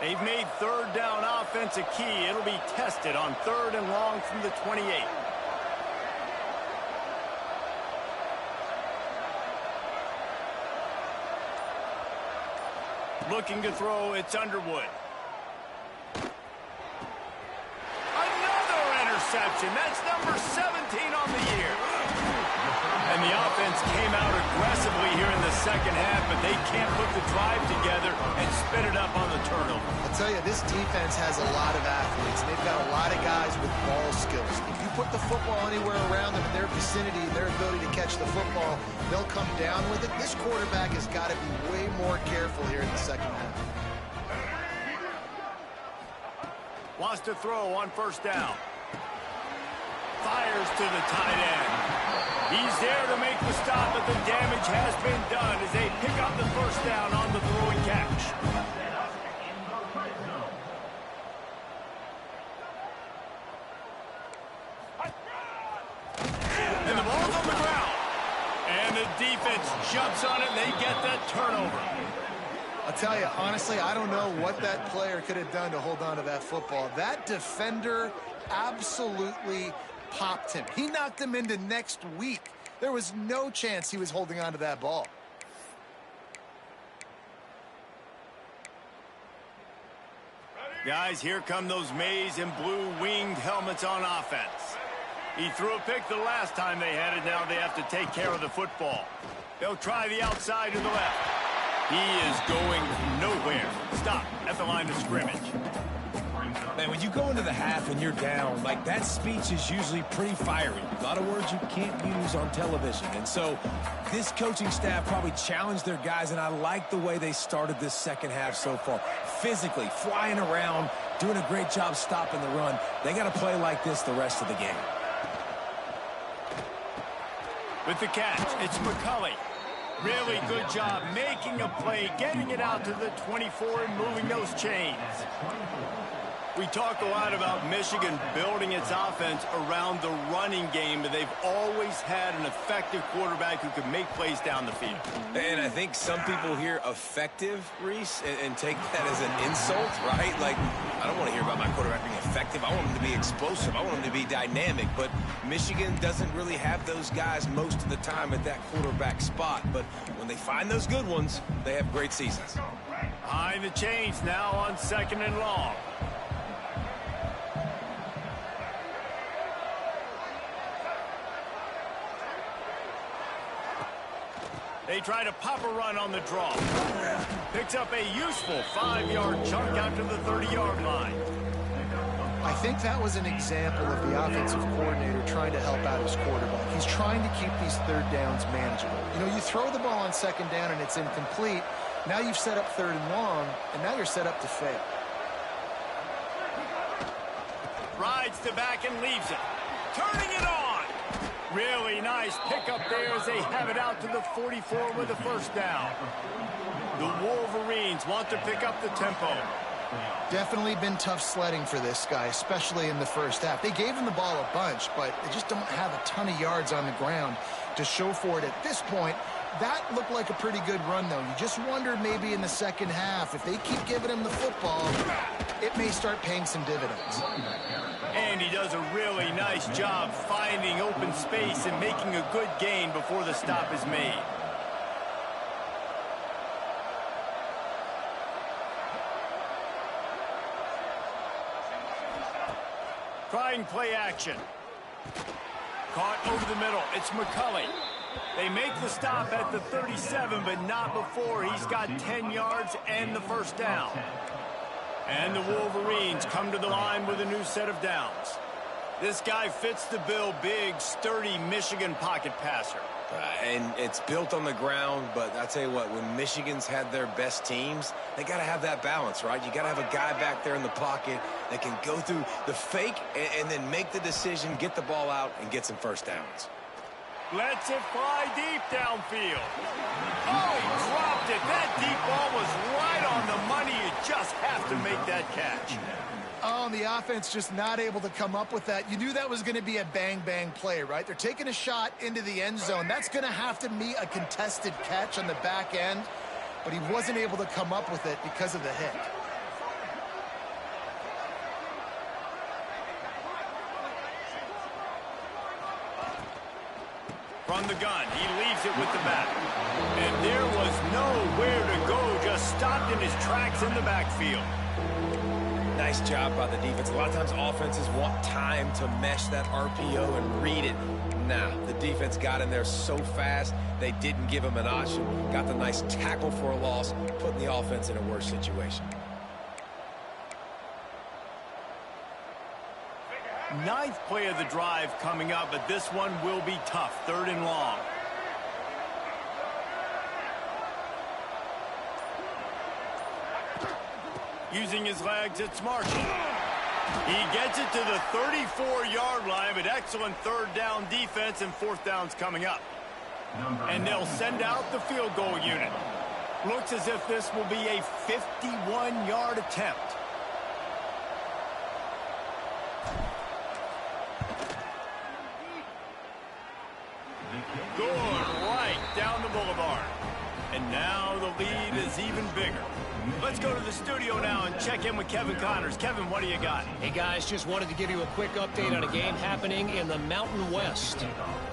Speaker 1: They've they've made third down offense a key. It'll be tested on 3rd and long from the 28. Looking to throw, it's Underwood. Another interception. That's number 17 on the year. And the offense came out aggressively here in the second half, but they can't put the drive together and spin it up on the turnover.
Speaker 3: I'll tell you, this defense has a lot of athletes. They've got a lot of guys with ball skills. If you put the football anywhere around them in their vicinity and their ability to catch the football, they'll come down with it. This quarterback has got to be way more careful here in the second half.
Speaker 1: Wants to throw on 1st down. Fires to the tight end. He's there to make the stop, but the damage has been done as they pick up the 1st down on the throw and catch. And the ball's on the ground. And the defense jumps on it, and they get that turnover.
Speaker 3: I'll tell you, honestly, I don't know what that player could have done to hold on to that football. That defender absolutely popped him. He knocked him into next week. There was no chance he was holding on to that ball.
Speaker 1: Guys, here come those maize and blue winged helmets on offense. He threw a pick the last time they had it. Now they have to take care of the football. They'll try the outside to the left. He is going nowhere. Stop at the line of scrimmage.
Speaker 2: Man, when you go into the half and you're down, like, that speech is usually pretty fiery. A lot of words you can't use on television. And so this coaching staff probably challenged their guys, and I like the way they started this second half so far. Physically, flying around, doing a great job stopping the run. They got to play like this the rest of the game.
Speaker 1: With the catch, it's McCulley. Really good job making a play, getting it out to the 24 and moving those chains. We talk a lot about Michigan building its offense around the running game, but they've always had an effective quarterback who can make plays down the field.
Speaker 2: And I think some people hear effective, Reese, and take that as an insult, right? Like, I don't want to hear about my quarterback being effective. I want him to be explosive. I want him to be dynamic. But Michigan doesn't really have those guys most of the time at that quarterback spot. But when they find those good ones, they have great seasons.
Speaker 1: Behind the chains now on 2nd and long. They try to pop a run on the draw. Picks up a useful 5-yard chunk out to the 30-yard line.
Speaker 3: I think that was an example of the offensive coordinator trying to help out his quarterback. He's trying to keep these 3rd downs manageable. You know, you throw the ball on 2nd down and it's incomplete. Now you've set up 3rd and long, and now you're set up to fail.
Speaker 1: Rides to back and leaves it. Turning it on. Really nice pickup there as they have it out to the 44 with a 1st down. The Wolverines want to pick up the tempo.
Speaker 3: Definitely been tough sledding for this guy, especially in the first half. They gave him the ball a bunch, but they just don't have a ton of yards on the ground to show for it at this point. That looked like a pretty good run, though. You just wonder maybe in the second half, if they keep giving him the football, it may start paying some dividends.
Speaker 1: And he does a really nice job finding open space and making a good gain before the stop is made. Trying play action. Caught over the middle. It's McCulley. They make the stop at the 37, but not before. He's got 10 yards and the 1st down. And the Wolverines come to the line with a new set of downs. This guy fits the bill, big, sturdy Michigan pocket passer.
Speaker 2: And it's built on the ground, but I tell you what, when Michigan's had their best teams, they got to have that balance, right? You got to have a guy back there in the pocket that can go through the fake and then make the decision, get the ball out, and get some 1st downs.
Speaker 1: Lets it fly deep downfield. Oh, he dropped it. That deep ball was right on the money. You just have to make that catch.
Speaker 3: Oh, and the offense just not able to come up with that. You knew that was going to be a bang-bang play, right? They're taking a shot into the end zone. That's going to have to be a contested catch on the back end, but he wasn't able to come up with it because of the hit.
Speaker 1: From the gun, he leaves it with the back. And there was nowhere to go, just stopped in his tracks in the backfield.
Speaker 2: Nice job by the defense. A lot of times offenses want time to mesh that RPO and read it. Nah, the defense got in there so fast, they didn't give him an option. Got the nice tackle for a loss, putting the offense in a worse situation.
Speaker 1: Ninth play of the drive coming up, but this one will be tough. 3rd and long. Using his legs, it's Marshall. He gets it to the 34-yard line, but excellent 3rd down defense, and 4th down's coming up. And they'll send out the field goal unit. Looks as if this will be a 51-yard attempt. Going right down the boulevard. And now the lead is even bigger. Let's go to the studio now and check in with Kevin Connors. Kevin, what do you got?
Speaker 4: Hey, guys, just wanted to give you a quick update on a game happening in the Mountain West.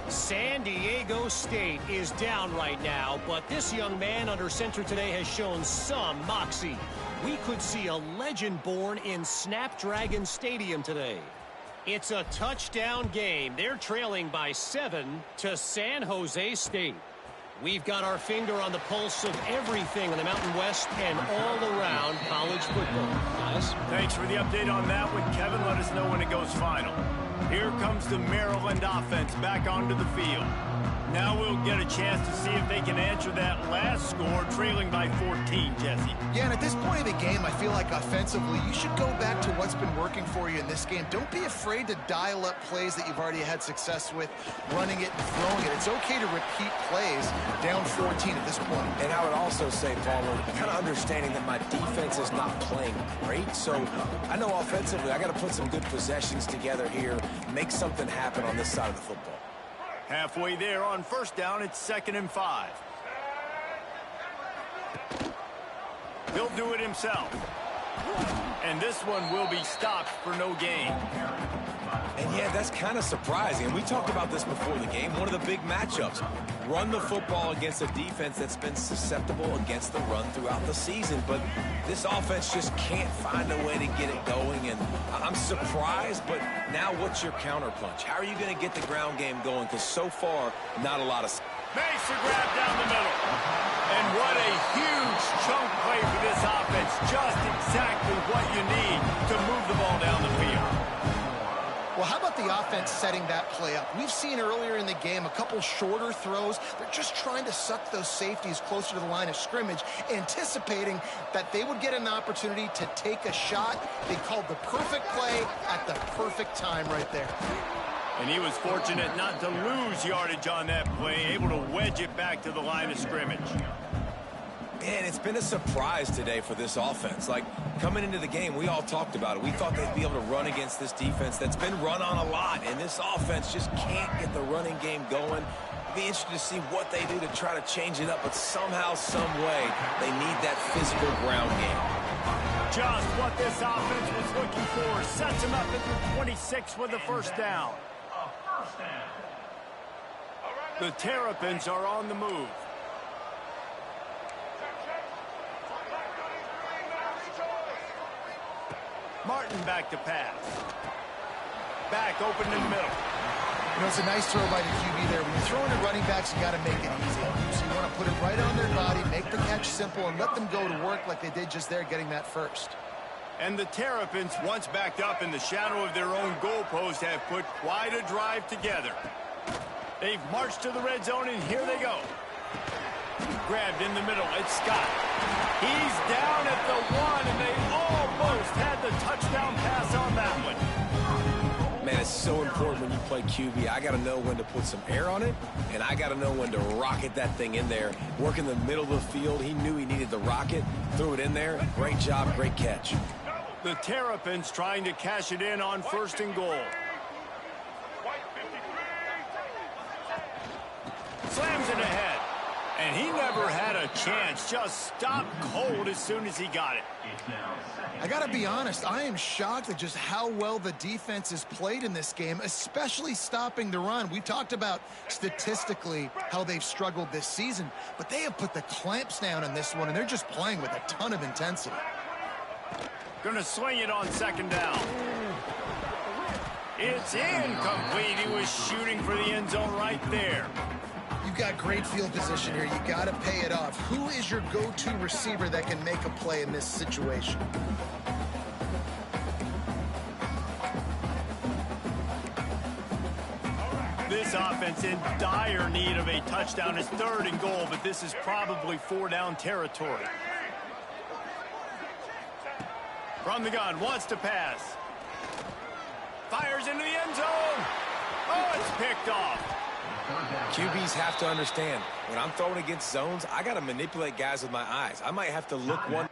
Speaker 4: San Diego State is down right now, but this young man under center today has shown some moxie. We could see a legend born in Snapdragon Stadium today. It's a touchdown game. They're trailing by 7 to San Jose State. We've got our finger on the pulse of everything in the Mountain West and all around college football. Guys?
Speaker 1: Thanks for the update on that one, Kevin. Let us know when it goes final. Here comes the Maryland offense back onto the field. Now we'll get a chance to see if they can answer that last score, trailing by 14, Jesse.
Speaker 3: Yeah, and at this point of the game, I feel like offensively, you should go back to what's been working for you in this game. Don't be afraid to dial up plays that you've already had success with, running it and throwing it. It's okay to repeat plays down 14 at this point.
Speaker 2: And I would also say, Paulo, kind of understanding that my defense is not playing great. So I know offensively, I got to put some good possessions together here, make something happen on this side of the football.
Speaker 1: Halfway there on 1st down, it's 2nd and 5. He'll do it himself. And this one will be stopped for no gain.
Speaker 2: And yeah, that's kind of surprising. We talked about this before the game. One of the big matchups. Run the football against a defense that's been susceptible against the run throughout the season. But this offense just can't find a way to get it going. And I'm surprised, but now what's your counterpunch? How are you going to get the ground game going? Because so far, not a lot of...
Speaker 1: Makes the grab down the middle. And what a huge chunk play for this offense. Just exactly what you need to move the ball down the field.
Speaker 3: Well, how about the offense setting that play up? We've seen earlier in the game a couple shorter throws. They're just trying to suck those safeties closer to the line of scrimmage, anticipating that they would get an opportunity to take a shot. They called the perfect play at the perfect time right there.
Speaker 1: And he was fortunate not to lose yardage on that play, able to wedge it back to the line of scrimmage.
Speaker 2: Man, it's been a surprise today for this offense. Like, coming into the game, we all talked about it. We thought they'd be able to run against this defense that's been run on a lot, and this offense just can't get the running game going. Be interested to see what they do to try to change it up, but somehow, some way, they need that physical ground game.
Speaker 1: Just what this offense was looking for. Sets him up at the 26 with the 1st down. The Terrapins are on the move. Martin back to pass. Back open in the middle.
Speaker 3: You know, it's a nice throw by the QB there. When you're throwing at running backs, you got to make it easy. So you want to put it right on their body, make the catch simple, and let them go to work like they did just there, getting that first.
Speaker 1: And the Terrapins, once backed up in the shadow of their own goalpost, have put quite a drive together. They've marched to the red zone, and here they go. Grabbed in the middle. It's Scott. He's down at the 1, and they almost had the touchdown pass on that one.
Speaker 2: Man, it's so important when you play QB. I got to know when to put some air on it, and I got to know when to rocket that thing in there. Work in the middle of the field. He knew he needed the rocket. Threw it in there. Great job, great catch.
Speaker 1: The Terrapins trying to cash it in on 1st and goal. Slams it ahead. And he never had a chance. Just stopped cold as soon as he got it.
Speaker 3: I got to be honest, I am shocked at just how well the defense has played in this game, especially stopping the run. We talked about statistically how they've struggled this season, but they have put the clamps down in this one, and they're just playing with a ton of intensity.
Speaker 1: Gonna swing it on second down. It's incomplete. He was shooting for the end zone right there.
Speaker 3: You've got great field position here. You got to pay it off. Who is your go-to receiver that can make a play in this situation?
Speaker 1: This offense in dire need of a touchdown. It's 3rd and goal, but this is probably 4-down territory. From the gun, wants to pass. Fires into the end zone. Oh, it's picked off.
Speaker 2: QBs have to understand, when I'm throwing against zones, I got to manipulate guys with my eyes. I might have to look one.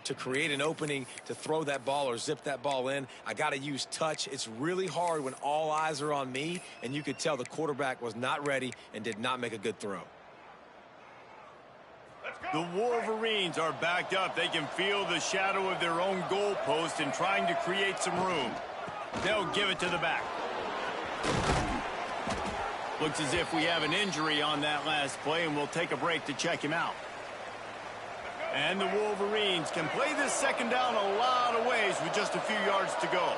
Speaker 2: to create an opening to throw that ball or zip that ball in, I got to use touch. It's really hard when all eyes are on me, and you could tell the quarterback was not ready and did not make a good throw.
Speaker 1: The Wolverines are backed up. They can feel the shadow of their own goalpost and trying to create some room. They'll give it to the back. Looks as if we have an injury on that last play, and we'll take a break to check him out. And the Wolverines can play this second down a lot of ways with just a few yards to go.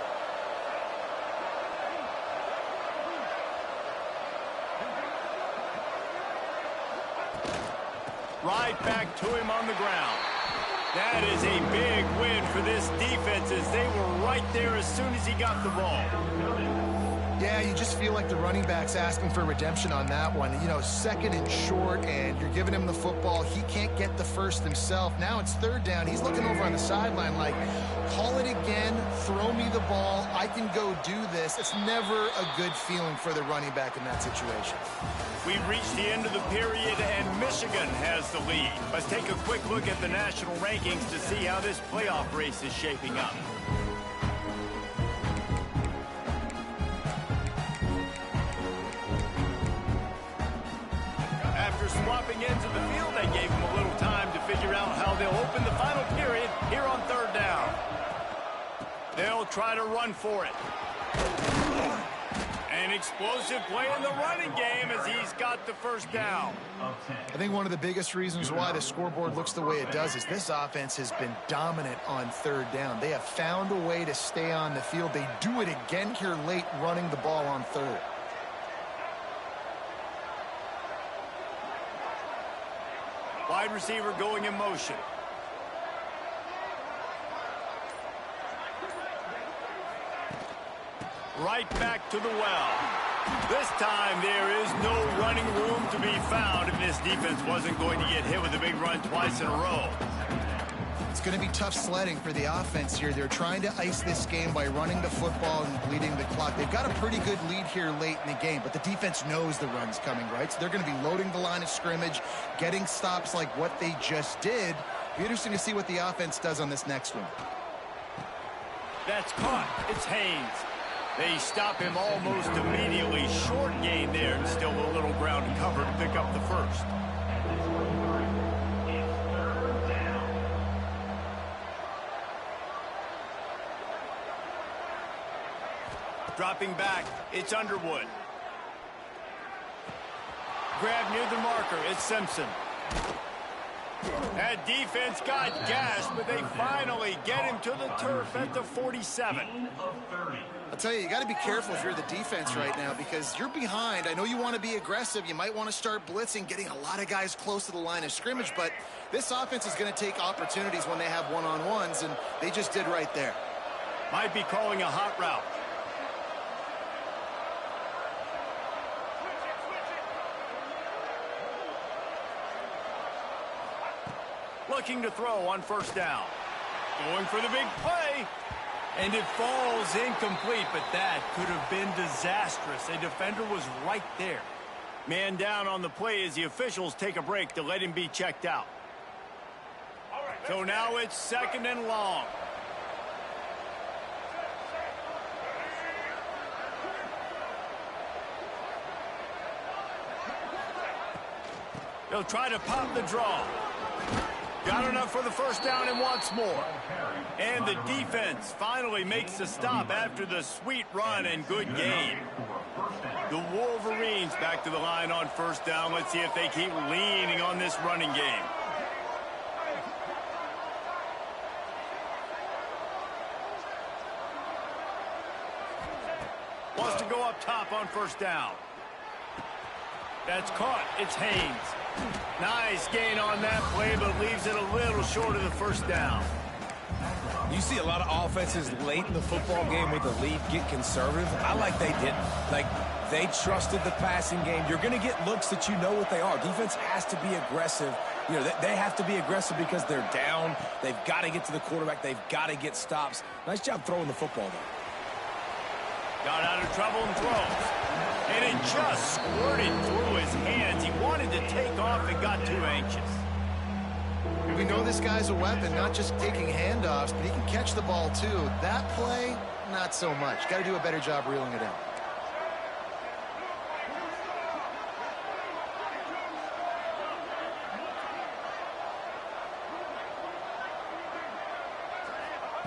Speaker 1: Right back to him on the ground. That is a big win for this defense as they were right there as soon as he got the ball.
Speaker 3: Yeah, you just feel like the running back's asking for redemption on that one. You know, second and short, and you're giving him the football. He can't get the first himself. Now it's third down. He's looking over on the sideline like, call it again, throw me the ball, I can go do this. It's never a good feeling for the running back in that situation.
Speaker 1: We've reached the end of the period, and Michigan has the lead. Let's take a quick look at the national rankings to see how this playoff race is shaping up. Swapping ends of the field, they gave him a little time to figure out how they'll open the final period here on third down. They'll try to run for it. An explosive play in the running game as he's got the first down.
Speaker 3: I think one of the biggest reasons why the scoreboard looks the way it does is this offense has been dominant on third down. They have found a way to stay on the field. They do it again here late, running the ball on third.
Speaker 1: Wide receiver going in motion. Right back to the well. This time there is no running room to be found if this defense wasn't going to get hit with a big run twice in a row.
Speaker 3: It's going to be tough sledding for the offense here. They're trying to ice this game by running the football and bleeding the clock. They've got a pretty good lead here late in the game, but the defense knows the run's coming, right? So they're going to be loading the line of scrimmage, getting stops like what they just did. Be interesting to see what the offense does on this next one.
Speaker 1: That's caught. It's Haynes. They stop him almost immediately. Short gain there, and still a little ground to cover to pick up the first. Dropping back, it's Underwood. Grab near the marker, it's Simpson. That defense got gashed, but they finally get him to the turf at the 47.
Speaker 3: I'll tell you, you got to be careful if you're the defense right now because you're behind. I know you want to be aggressive. You might want to start blitzing, getting a lot of guys close to the line of scrimmage, but this offense is going to take opportunities when they have one-on-ones, and they just did right there.
Speaker 1: Might be calling a hot route. Looking to throw on first down. Going for the big play. And it falls incomplete, but that could have been disastrous. A defender was right there. Man down on the play as the officials take a break to let him be checked out. So now it's second and long. They'll try to pop the draw. Got enough for the first down and wants more. And the defense finally makes the stop after the sweet run and good game. The Wolverines back to the line on first down. Let's see if they keep leaning on this running game. Wants to go up top on first down. That's caught. It's Haynes. Nice gain on that play, but leaves it a little short of the first down.
Speaker 2: You see a lot of offenses late in the football game with the lead get conservative. I like they didn't. Like, they trusted the passing game. You're going to get looks that you know what they are. Defense has to be aggressive. You know, they have to be aggressive because they're down. They've got to get to the quarterback. They've got to get stops. Nice job throwing the football, though.
Speaker 1: Got out of trouble and throws. And it just squirted through his hands. He wanted to take off and got too anxious.
Speaker 3: We know this guy's a weapon, not just taking handoffs, but he can catch the ball too. That play, not so much. Got to do a better job reeling it in.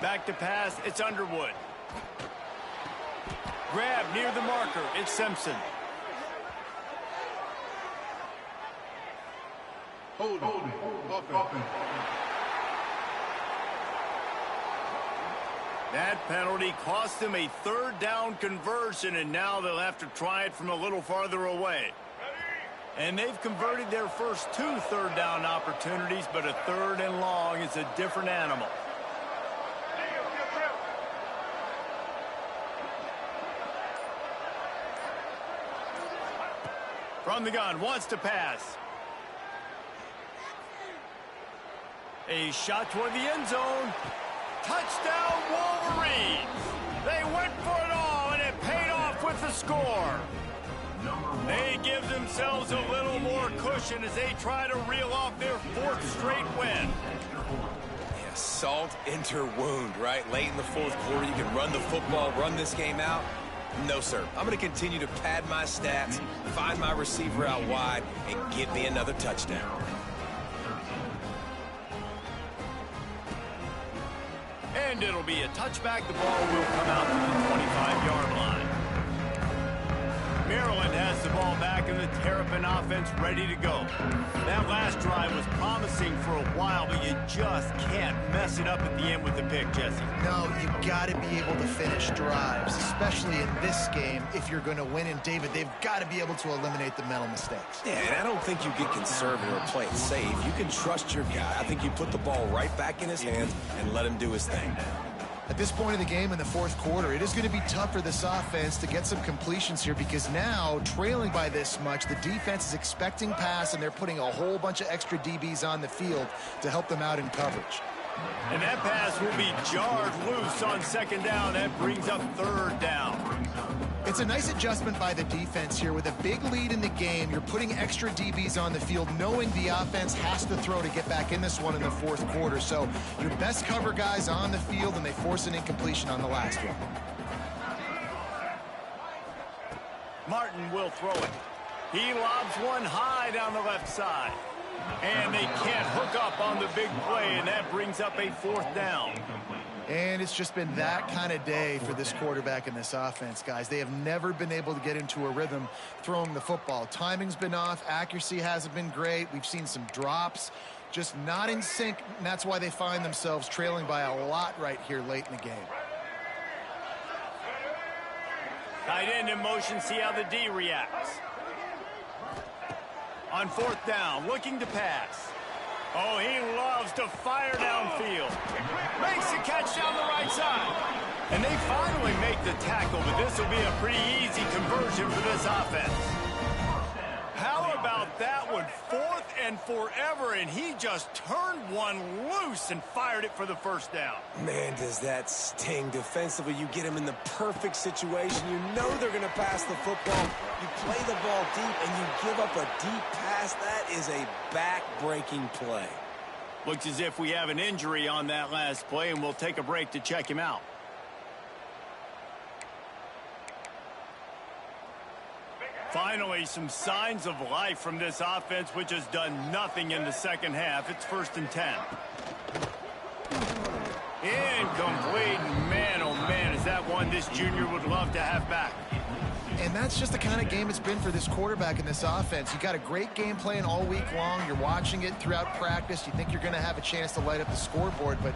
Speaker 1: Back to pass, it's Underwood. Grab near the marker, it's Simpson.
Speaker 5: Hold it.
Speaker 1: That penalty cost them a third down conversion, and now they'll have to try it from a little farther away. And they've converted their first 2 third down opportunities, but a 3rd and long is a different animal. From the gun, wants to pass. A shot toward the end zone. Touchdown, Wolverines! They went for it all, and it paid off with the score. They give themselves a little more cushion as they try to reel off their 4th straight win.
Speaker 2: Yeah, salt into wound, right? Late in the 4th quarter, you can run the football, run this game out. No, sir. I'm going to continue to pad my stats, find my receiver out wide, and get me another touchdown.
Speaker 1: And it'll be a touchback. The ball will come out to the 25-yard line. Maryland has the ball back and the Terrapin offense ready to go. That last drive was promising for a while, but you just can't mess it up at the end with the pick, Jesse.
Speaker 3: No, you've got to be able to finish drives, especially in this game if you're going to win. And, David, they've got to be able to eliminate the mental mistakes.
Speaker 2: Yeah, and I don't think you get conservative or play it safe. You can trust your guy. I think you put the ball right back in his hands and let him do his thing.
Speaker 3: At this point of the game in the 4th quarter, it is going to be tough for this offense to get some completions here because now, trailing by this much, the defense is expecting pass, and they're putting a whole bunch of extra DBs on the field to help them out in coverage.
Speaker 1: And that pass will be jarred loose on 2nd down. That brings up 3rd down.
Speaker 3: It's a nice adjustment by the defense here. With a big lead in the game, you're putting extra DBs on the field, knowing the offense has to throw to get back in this one in the 4th quarter. So your best cover guys on the field, and they force an incompletion on the last one.
Speaker 1: Martin will throw it. He lobs one high down the left side. And they can't hook up on the big play, and that brings up a 4th down.
Speaker 3: And it's just been that kind of day for this quarterback and this offense, guys. They have never been able to get into a rhythm throwing the football. Timing's been off. Accuracy hasn't been great. We've seen some drops, just not in sync, and that's why they find themselves trailing by a lot right here late in the game.
Speaker 1: Tight end in motion, see how the D reacts. On 4th down, looking to pass. Oh, he loves to fire downfield. Makes the catch down the right side. And they finally make the tackle, but this will be a pretty easy conversion for this offense. How about that one? 4th and forever, and he just turned one loose and fired it for the 1st down.
Speaker 2: Man, does that sting. Defensively, you get him in the perfect situation. You know they're going to pass the football. You play the ball deep, and you give up a deep pass. That is a back-breaking play.
Speaker 1: Looks as if we have an injury on that last play, and we'll take a break to check him out. Finally, some signs of life from this offense, which has done nothing in the 2nd half. It's 1st and 10. Incomplete. Man, oh man, is that one this junior would love to have back.
Speaker 3: And that's just the kind of game it's been for this quarterback in this offense. You got a great game plan all week long. You're watching it throughout practice. You think you're going to have a chance to light up the scoreboard, but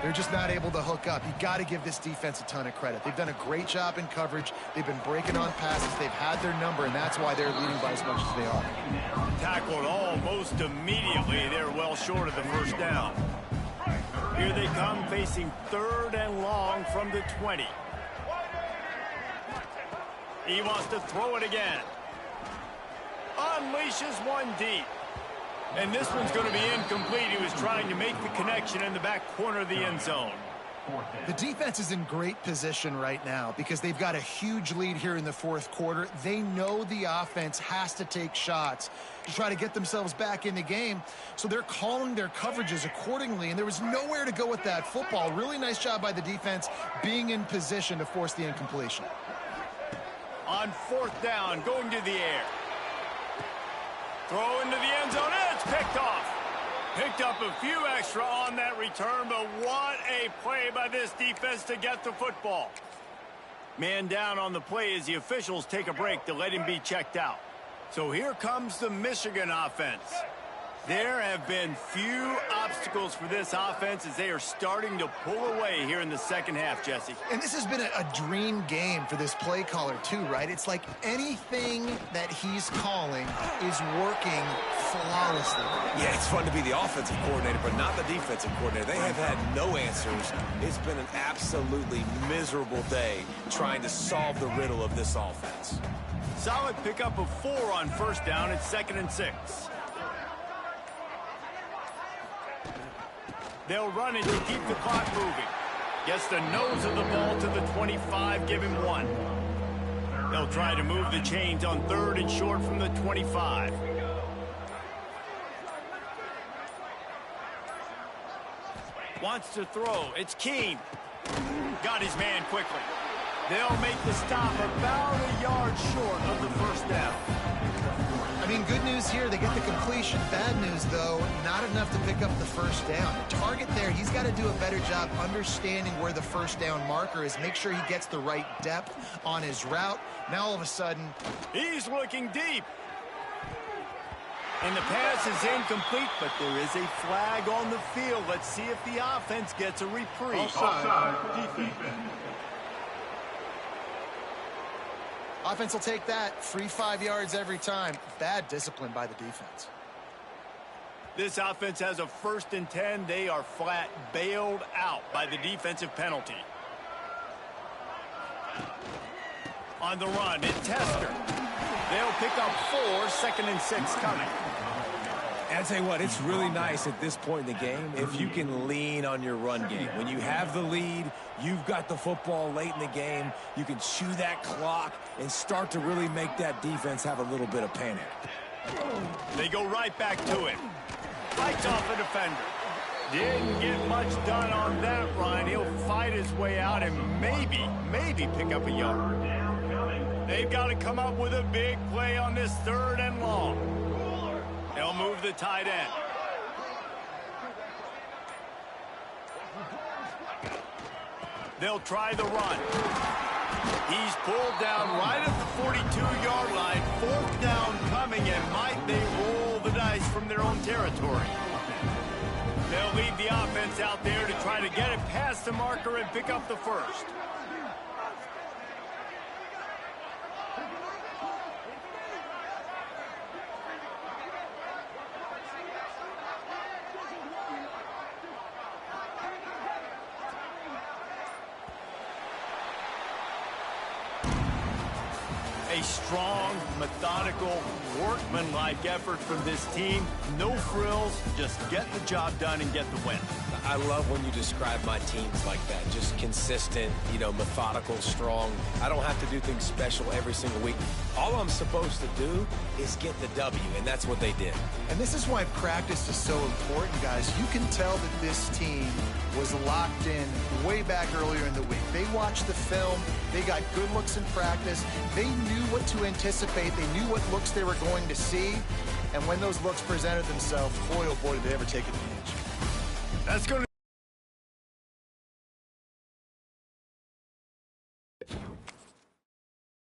Speaker 3: they're just not able to hook up. You got to give this defense a ton of credit. They've done a great job in coverage. They've been breaking on passes. They've had their number, and that's why they're leading by as much as they are.
Speaker 1: Tackled almost immediately. They're well short of the 1st down. Here they come, facing 3rd and long from the 20. He wants to throw it again. Unleashes one deep. And this one's going to be incomplete. He was trying to make the connection in the back corner of the end zone.
Speaker 3: The defense is in great position right now because they've got a huge lead here in the fourth quarter. They know the offense has to take shots to try to get themselves back in the game, so they're calling their coverages accordingly, and there was nowhere to go with that football. Really nice job by the defense being in position to force the incompletion.
Speaker 1: On fourth down, going to the air. Throw into the end zone, and it's picked off. Picked up a few extra on that return, but what a play by this defense to get the football. Man down on the play as the officials take a break to let him be checked out. So here comes the Michigan offense. There have been few obstacles for this offense as they are starting to pull away here in the second half, Jesse.
Speaker 3: And this has been a dream game for this play caller too, right? It's like anything that he's calling is working flawlessly.
Speaker 2: Yeah, it's fun to be the offensive coordinator, but not the defensive coordinator. They have had no answers. It's been an absolutely miserable day trying to solve the riddle of this offense.
Speaker 1: Solid pickup of 4 on first down. It's 2nd and 6. They'll run it to keep the clock moving. Gets the nose of the ball to the 25, give him 1. They'll try to move the chains on 3rd and short from the 25. Wants to throw. It's Keene. Got his man quickly. They'll make the stop about a yard short of the first down.
Speaker 3: I mean, good news here, they get the completion. Bad news, though, not enough to pick up the first down. The target there, he's got to do a better job understanding where the first down marker is, make sure he gets the right depth on his route. Now, all of a sudden,
Speaker 1: he's looking deep. And the pass is incomplete, but there is a flag on the field. Let's see if the offense gets a reprieve.
Speaker 5: Offside, defense.
Speaker 3: offense will take that. Free 5 yards every time. Bad discipline by the defense.
Speaker 1: This offense has a 1st and 10. They are flat bailed out by the defensive penalty. On the run, it's Tester. They'll pick up 4, 2nd and 6 coming.
Speaker 2: And I'll tell you what, it's really nice at this point in the game if you can lean on your run game. When you have the lead, you've got the football late in the game, you can chew that clock and start to really make that defense have a little bit of panic.
Speaker 1: They go right back to it. Fights off a defender. Didn't get much done on that run. He'll fight his way out and maybe pick up a yard. They've got to come up with a big play on this 3rd and long. They'll move the tight end. They'll try the run. He's pulled down right at the 42-yard line. 4th down coming, and might they roll the dice from their own territory. They'll leave the offense out there to try to get it past the marker and pick up the 1st. A strong, methodical, workmanlike effort from this team. No frills, just get the job done and get the win.
Speaker 2: I love when you describe my teams like that. Just consistent, methodical, strong. I don't have to do things special every single week. All I'm supposed to do is get the W, and that's what they did.
Speaker 3: And this is why practice is so important, guys. You can tell that this team was locked in way back earlier in the week. They watched the film. They got good looks in practice. They knew what to anticipate. They knew what looks they were going to see. And when those looks presented themselves, boy, oh boy, did they ever take advantage.
Speaker 1: That's going to